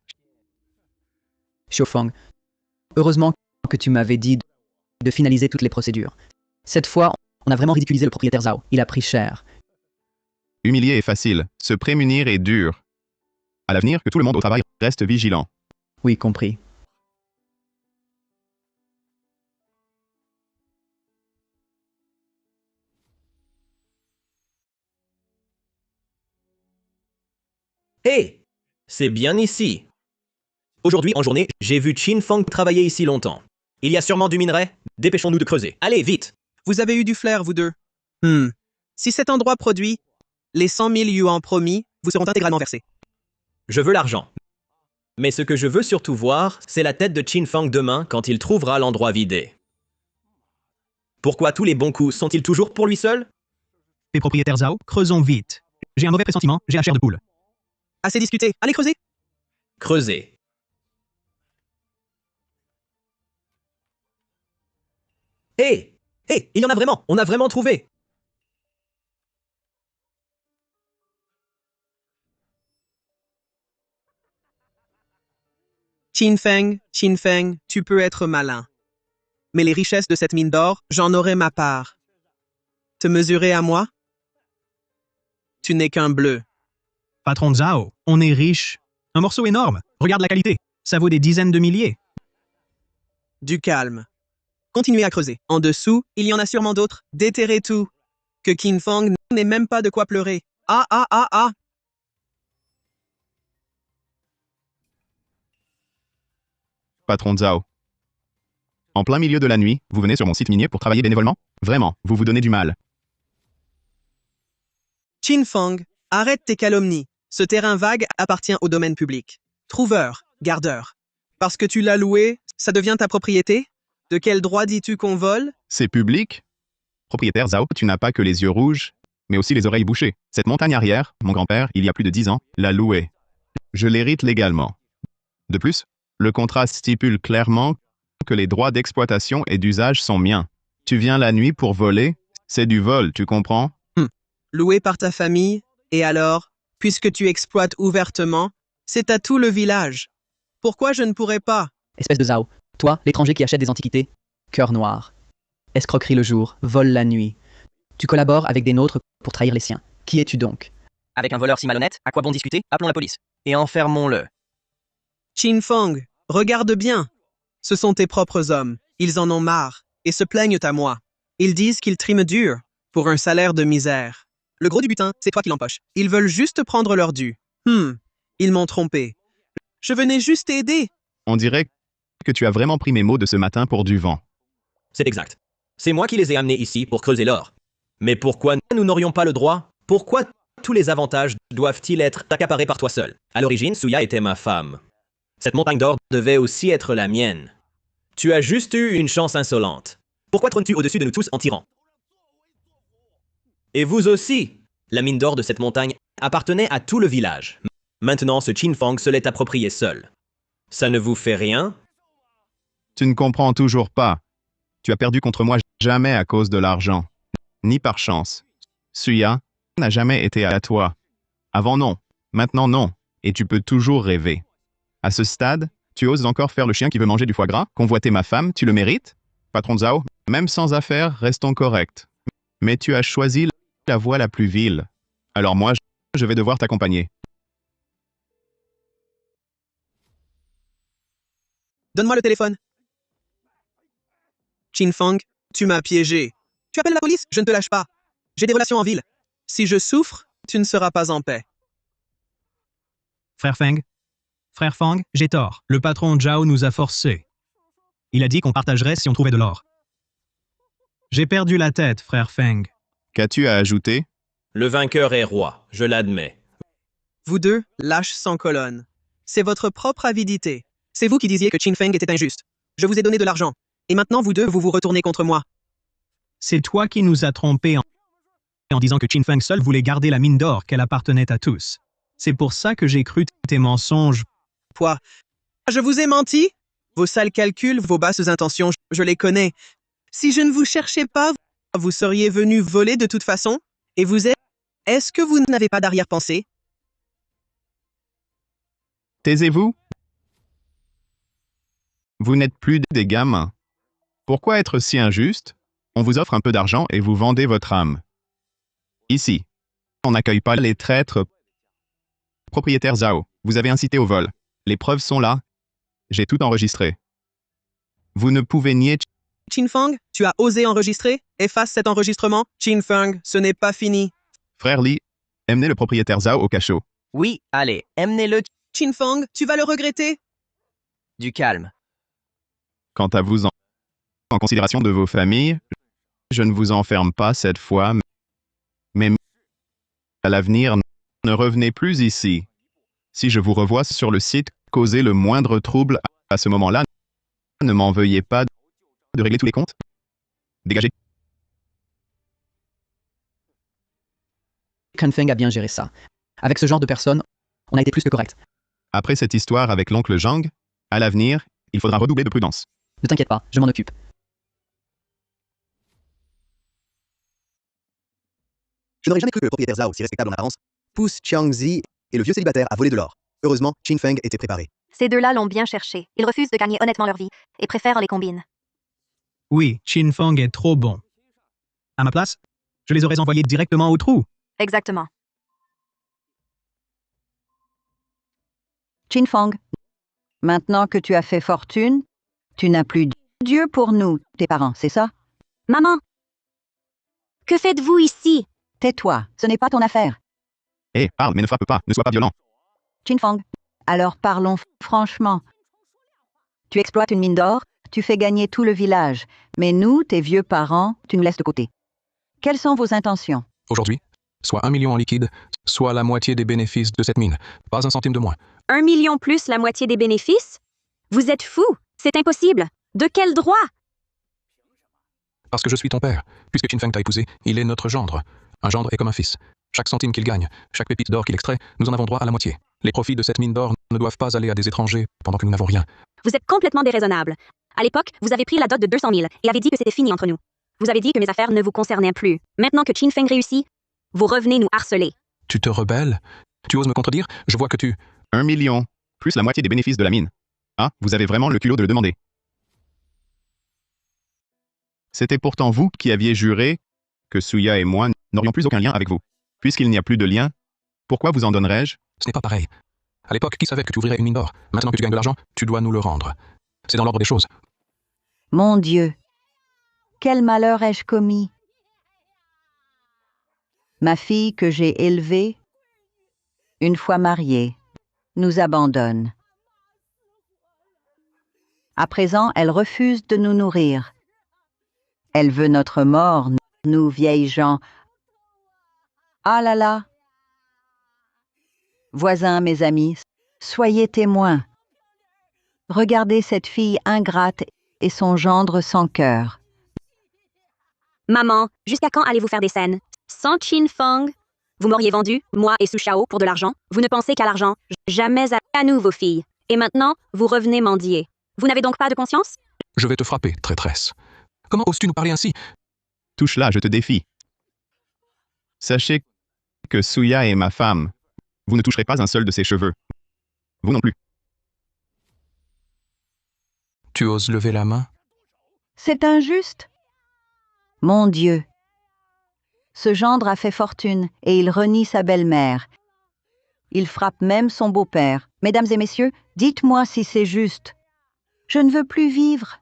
Xiaofeng, heureusement que tu m'avais dit de finaliser toutes les procédures. Cette fois, on a vraiment ridiculisé le propriétaire Zhao. Il a pris cher. Humilier est facile, se prémunir est dur. À l'avenir, que tout le monde au travail reste vigilant. Oui, compris. Hé, c'est bien ici. Aujourd'hui en journée, j'ai vu Qinfeng travailler ici longtemps. Il y a sûrement du minerai. Dépêchons-nous de creuser. Allez, vite. Vous avez eu du flair, vous deux. Si cet endroit produit, les 100 000 yuan promis vous seront intégralement versés. Je veux l'argent. Mais ce que je veux surtout voir, c'est la tête de Qinfeng demain quand il trouvera l'endroit vidé. Pourquoi tous les bons coups sont-ils toujours pour lui seul? Et propriétaire Zhao, creusons vite. J'ai un mauvais pressentiment, j'ai la chair de poule. Assez discuté. Allez creuser. Creuser. Hé, il y en a vraiment. On a vraiment trouvé. Qinfeng, tu peux être malin. Mais les richesses de cette mine d'or, j'en aurai ma part. Te mesurer à moi? Tu n'es qu'un bleu. Patron Zhao, on est riche. Un morceau énorme. Regarde la qualité. Ça vaut des dizaines de milliers. Du calme. Continuez à creuser. En dessous, il y en a sûrement d'autres. Déterrez tout. Que Qinfeng n'ait même pas de quoi pleurer. Ah. Patron Zhao. En plein milieu de la nuit, vous venez sur mon site minier pour travailler bénévolement? Vraiment, vous vous donnez du mal. Qinfeng, arrête tes calomnies. Ce terrain vague appartient au domaine public. Trouveur, gardeur. Parce que tu l'as loué, ça devient ta propriété? De quel droit dis-tu qu'on vole? C'est public? Propriétaire Zhao, tu n'as pas que les yeux rouges, mais aussi les oreilles bouchées. Cette montagne arrière, mon grand-père, il y a plus de 10 ans, l'a louée. Je l'hérite légalement. De plus, le contrat stipule clairement que les droits d'exploitation et d'usage sont miens. Tu viens la nuit pour voler? C'est du vol, tu comprends? Loué par ta famille, et alors, puisque tu exploites ouvertement, c'est à tout le village. Pourquoi je ne pourrais pas? Espèce de Zhao. Toi, l'étranger qui achète des antiquités. Cœur noir. Escroquerie le jour, vol la nuit. Tu collabores avec des nôtres pour trahir les siens. Qui es-tu donc? Avec un voleur si malhonnête, à quoi bon discuter? Appelons la police. Et enfermons-le. Qinfeng, regarde bien. Ce sont tes propres hommes. Ils en ont marre, et se plaignent à moi. Ils disent qu'ils triment dur, pour un salaire de misère. Le gros du butin, c'est toi qui l'empoches. Ils veulent juste prendre leur dû. Ils m'ont trompé. Je venais juste t'aider. On dirait que tu as vraiment pris mes mots de ce matin pour du vent. C'est exact. C'est moi qui les ai amenés ici pour creuser l'or. Mais pourquoi nous n'aurions pas le droit? Pourquoi tous les avantages doivent-ils être accaparés par toi seul? À l'origine, Suya était ma femme. Cette montagne d'or devait aussi être la mienne. Tu as juste eu une chance insolente. Pourquoi trônes-tu au-dessus de nous tous en tyran? Et vous aussi! La mine d'or de cette montagne appartenait à tout le village. Maintenant, ce Qinfeng se l'est approprié seul. Ça ne vous fait rien? Tu ne comprends toujours pas. Tu as perdu contre moi jamais à cause de l'argent, ni par chance. Suya n'a jamais été à toi. Avant non, maintenant non, et tu peux toujours rêver. À ce stade, tu oses encore faire le chien qui veut manger du foie gras, convoiter ma femme, tu le mérites? Patron Zhao, même sans affaires, restons corrects. Mais tu as choisi la voie la plus vile. Alors moi, je vais devoir t'accompagner. Donne-moi le téléphone. Qinfeng, tu m'as piégé. Tu appelles la police? Je ne te lâche pas. J'ai des relations en ville. Si je souffre, tu ne seras pas en paix. Frère Fang, j'ai tort. Le patron Zhao nous a forcés. Il a dit qu'on partagerait si on trouvait de l'or. J'ai perdu la tête, frère Feng. Qu'as-tu à ajouter? Le vainqueur est roi, je l'admets. Vous deux, lâches sans colonne. C'est votre propre avidité. C'est vous qui disiez que Qin Feng était injuste. Je vous ai donné de l'argent. Et maintenant, vous deux, vous vous retournez contre moi. C'est toi qui nous as trompés en disant que Qin Feng seul voulait garder la mine d'or qu'elle appartenait à tous. C'est pour ça que j'ai cru tes mensonges. Quoi? Je vous ai menti? Vos sales calculs, vos basses intentions, je les connais. Si je ne vous cherchais pas, vous seriez venu voler de toute façon? Et vous êtes... Est-ce que vous n'avez pas d'arrière-pensée? Taisez-vous. Vous n'êtes plus des gamins. Pourquoi être si injuste? On vous offre un peu d'argent et vous vendez votre âme. Ici, on n'accueille pas les traîtres. Propriétaire Zhao, vous avez incité au vol. Les preuves sont là. J'ai tout enregistré. Vous ne pouvez nier... Qin Feng, tu as osé enregistrer? Efface cet enregistrement. Qin Feng, ce n'est pas fini. Frère Li, emmenez le propriétaire Zhao au cachot. Oui, allez, emmenez-le. Qin Feng, tu vas le regretter. Du calme. Quant à vous, en considération de vos familles, je ne vous enferme pas cette fois, mais à l'avenir, ne revenez plus ici. Si je vous revois sur le site, causez le moindre trouble à ce moment-là, ne m'en veuillez pas de régler tous les comptes. Dégagez. Qin Feng a bien géré ça. Avec ce genre de personnes, on a été plus que correct. Après cette histoire avec l'oncle Zhang, à l'avenir, il faudra redoubler de prudence. Ne t'inquiète pas, je m'en occupe. Je n'aurais jamais cru que le propriétaire Zhao, si respectable en apparence, pousse Xiangzi et le vieux célibataire à voler de l'or. Heureusement, Qin Feng était préparé. Ces deux-là l'ont bien cherché. Ils refusent de gagner honnêtement leur vie et préfèrent les combines. Oui, Qin Feng est trop bon. À ma place, je les aurais envoyés directement au trou. Exactement. Qin Feng, maintenant que tu as fait fortune, tu n'as plus Dieu pour nous, tes parents, c'est ça? Maman, que faites-vous ici? Tais-toi, ce n'est pas ton affaire. Hé, parle, mais ne frappe pas, ne sois pas violent. Qin Feng, alors parlons franchement. Tu exploites une mine d'or, tu fais gagner tout le village, mais nous, tes vieux parents, tu nous laisses de côté. Quelles sont vos intentions? Aujourd'hui, soit 1 million en liquide, soit la moitié des bénéfices de cette mine. Pas un centime de moins. 1 million plus la moitié des bénéfices? Vous êtes fou, c'est impossible. De quel droit? Parce que je suis ton père. Puisque Qin Feng t'a épousé, il est notre gendre. Un gendre est comme un fils. Chaque centime qu'il gagne, chaque pépite d'or qu'il extrait, nous en avons droit à la moitié. Les profits de cette mine d'or ne doivent pas aller à des étrangers pendant que nous n'avons rien. Vous êtes complètement déraisonnable. À l'époque, vous avez pris la dot de 200 000 et avez dit que c'était fini entre nous. Vous avez dit que mes affaires ne vous concernaient plus. Maintenant que Qin Feng réussit, vous revenez nous harceler. Tu te rebelles? Tu oses me contredire? Je vois que tu... 1 million, plus la moitié des bénéfices de la mine. Ah, vous avez vraiment le culot de le demander. C'était pourtant vous qui aviez juré que Suya et moi n'aurions plus aucun lien avec vous. Puisqu'il n'y a plus de lien, pourquoi vous en donnerais-je? Ce n'est pas pareil. À l'époque, qui savait que tu ouvrirais une mine d'or? Maintenant que tu gagnes de l'argent, tu dois nous le rendre. C'est dans l'ordre des choses. Mon Dieu, quel malheur ai-je commis? Ma fille que j'ai élevée, une fois mariée, nous abandonne. À présent, elle refuse de nous nourrir. Elle veut notre mort, nous vieilles gens. Ah là là! Voisins, mes amis, soyez témoins. Regardez cette fille ingrate et son gendre sans cœur. Maman, jusqu'à quand allez-vous faire des scènes? Sans Qin Feng, vous m'auriez vendu, moi et Su Shao, pour de l'argent. Vous ne pensez qu'à l'argent, jamais à nous, vos filles. Et maintenant, vous revenez mendier. Vous n'avez donc pas de conscience? Je vais te frapper, traîtresse. Comment oses-tu nous parler ainsi? Touche là, je te défie. Sachez que Suya est ma femme. Vous ne toucherez pas un seul de ses cheveux. Vous non plus. Tu oses lever la main? C'est injuste. Mon Dieu. Ce gendre a fait fortune et il renie sa belle-mère. Il frappe même son beau-père. Mesdames et messieurs, dites-moi si c'est juste. Je ne veux plus vivre.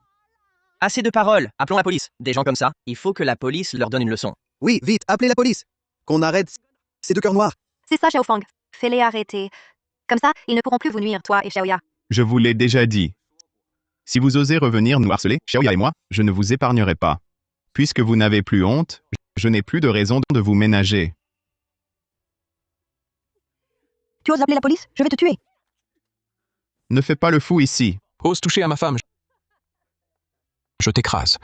Assez de paroles, appelons la police. Des gens comme ça, il faut que la police leur donne une leçon. Oui, vite, appelez la police. Qu'on arrête ces deux cœurs noirs. C'est ça, Xiaofang. Fais-les arrêter. Comme ça, ils ne pourront plus vous nuire, toi et Xiaoya. Je vous l'ai déjà dit. Si vous osez revenir nous harceler, Xiaoya et moi, je ne vous épargnerai pas. Puisque vous n'avez plus honte, je n'ai plus de raison de vous ménager. Tu oses appeler la police? Je vais te tuer. Ne fais pas le fou ici. Ose toucher à ma femme. Je t'écrase.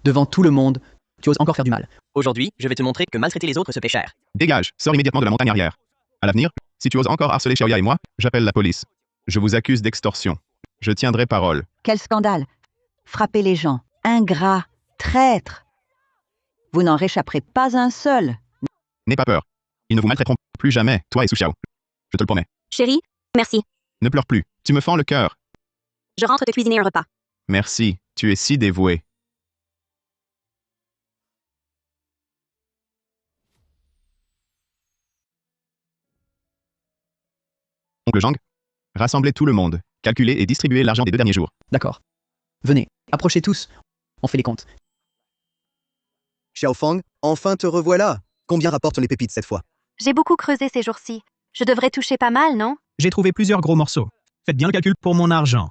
Devant tout le monde, tu oses encore faire du mal. Aujourd'hui, je vais te montrer que maltraiter les autres se paie cher. Dégage, sors immédiatement de la montagne arrière. À l'avenir, si tu oses encore harceler Xiaoya et moi, j'appelle la police. Je vous accuse d'extorsion. Je tiendrai parole. Quel scandale. Frapper les gens. Ingrats. Traîtres. Vous n'en réchapperez pas un seul. N'aie pas peur. Ils ne vous maltraiteront plus jamais, toi et Su Xiao. Je te le promets. Chérie, merci. Ne pleure plus. Tu me fends le cœur. Je rentre te cuisiner un repas. Merci. Tu es si dévoué. Oncle Zhang, rassemblez tout le monde. Calculez et distribuez l'argent des 2 derniers jours. D'accord. Venez, approchez tous. On fait les comptes. Xiaofang, enfin te revoilà. Combien rapportent les pépites cette fois? J'ai beaucoup creusé ces jours-ci. Je devrais toucher pas mal, non? J'ai trouvé plusieurs gros morceaux. Faites bien le calcul pour mon argent.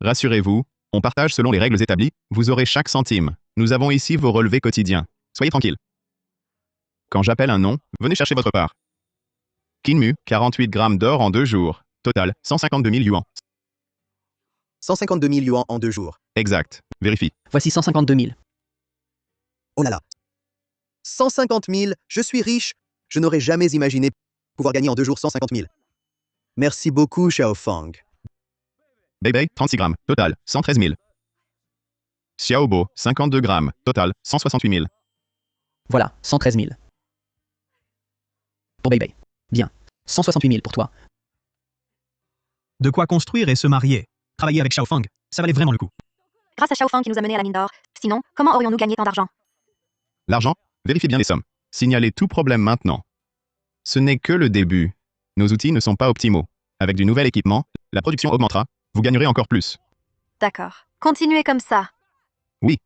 Rassurez-vous, on partage selon les règles établies, vous aurez chaque centime. Nous avons ici vos relevés quotidiens. Soyez tranquilles. Quand j'appelle un nom, venez chercher votre part. Kinmu, 48 grammes d'or en 2 jours. Total, 152 000 yuan. 152 000 yuan en 2 jours. Exact. Vérifie. Voici 152 000. Oh là là. 150 000, je suis riche. Je n'aurais jamais imaginé pouvoir gagner en 2 jours 150 000. Merci beaucoup, Xiaofang. Beibei, 36 grammes. Total, 113 000. Xiaobo, 52 grammes. Total, 168 000. Voilà, 113 000. Pour Beibei. Bien. 168 000 pour toi. De quoi construire et se marier. Travailler avec Xiaofang, ça valait vraiment le coup. Grâce à Xiaofang qui nous a menés à la mine d'or. Sinon, comment aurions-nous gagné tant d'argent? L'argent? Vérifiez bien les sommes. Signalez tout problème maintenant. Ce n'est que le début. Nos outils ne sont pas optimaux. Avec du nouvel équipement, la production augmentera. Vous gagnerez encore plus. D'accord. Continuez comme ça. Oui.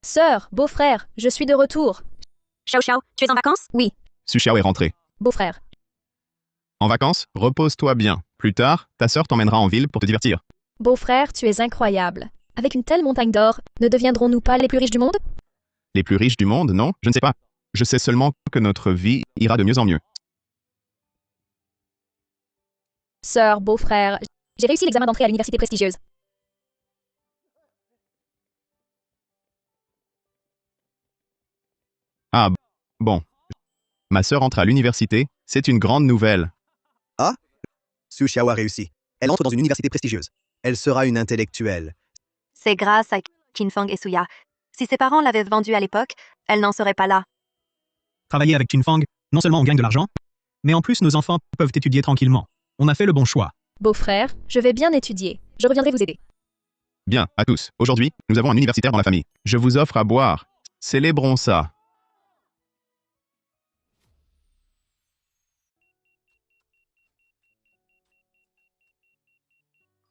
Sœur, beau-frère, je suis de retour. Xiao Xiao, tu es en vacances? Oui, Su Xiao est rentré. beau-frère. En vacances, repose-toi bien. Plus tard, ta sœur t'emmènera en ville pour te divertir. Beau-frère, tu es incroyable. Avec une telle montagne d'or, ne deviendrons-nous pas les plus riches du monde? Les plus riches du monde, non? Je ne sais pas. Je sais seulement que notre vie ira de mieux en mieux. Sœur, beau-frère, j'ai réussi l'examen d'entrée à l'université prestigieuse. Ah, bon. Ma sœur entre à l'université, c'est une grande nouvelle. Ah? Su Xiao a réussi. Elle entre dans une université prestigieuse. Elle sera une intellectuelle. C'est grâce à Qinfeng et Suya. Si ses parents l'avaient vendue à l'époque, elle n'en serait pas là. Travailler avec Qinfang, non seulement on gagne de l'argent, mais en plus nos enfants peuvent étudier tranquillement. On a fait le bon choix. Beau-frère, je vais bien étudier. Je reviendrai vous aider. Bien, à tous. Aujourd'hui, nous avons un universitaire dans la famille. Je vous offre à boire. Célébrons ça.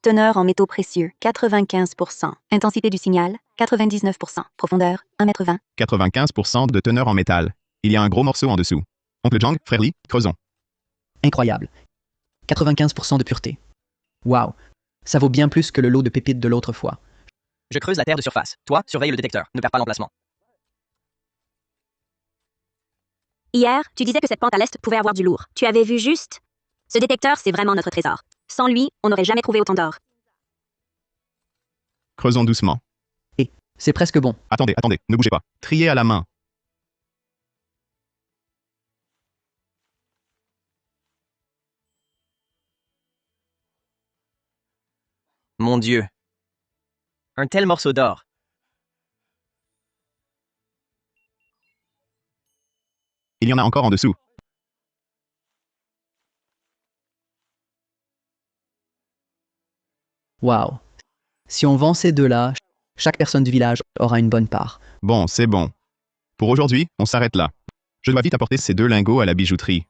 Teneur en métaux précieux, 95%. Intensité du signal, 99%. Profondeur, 1,20 m. 95% de teneur en métal. Il y a un gros morceau en dessous. Oncle Zhang, frère Li, creusons. Incroyable. 95% de pureté. Waouh. Ça vaut bien plus que le lot de pépites de l'autre fois. Je creuse la terre de surface. Toi, surveille le détecteur. Ne perds pas l'emplacement. Hier, tu disais que cette pente à l'est pouvait avoir du lourd. Tu avais vu juste? Ce détecteur, c'est vraiment notre trésor. Sans lui, on n'aurait jamais trouvé autant d'or. Creusons doucement. Et c'est presque bon. Attendez, ne bougez pas. Triez à la main. Mon Dieu. Un tel morceau d'or. Il y en a encore en dessous. Waouh. Si on vend ces deux-là, chaque personne du village aura une bonne part. Bon, c'est bon. Pour aujourd'hui, on s'arrête là. Je dois vite apporter ces 2 lingots à la bijouterie.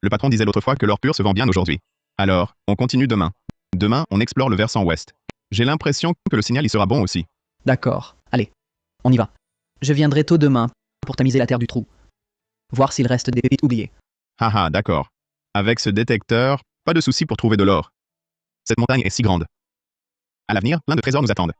Le patron disait l'autre fois que l'or pur se vend bien aujourd'hui. Alors, on continue demain. Demain, on explore le versant ouest. J'ai l'impression que le signal y sera bon aussi. D'accord. Allez, on y va. Je viendrai tôt demain pour tamiser la terre du trou. Voir s'il reste des pépites oubliées. Haha, d'accord. Avec ce détecteur, pas de souci pour trouver de l'or. Cette montagne est si grande. À l'avenir, plein de trésors nous attendent.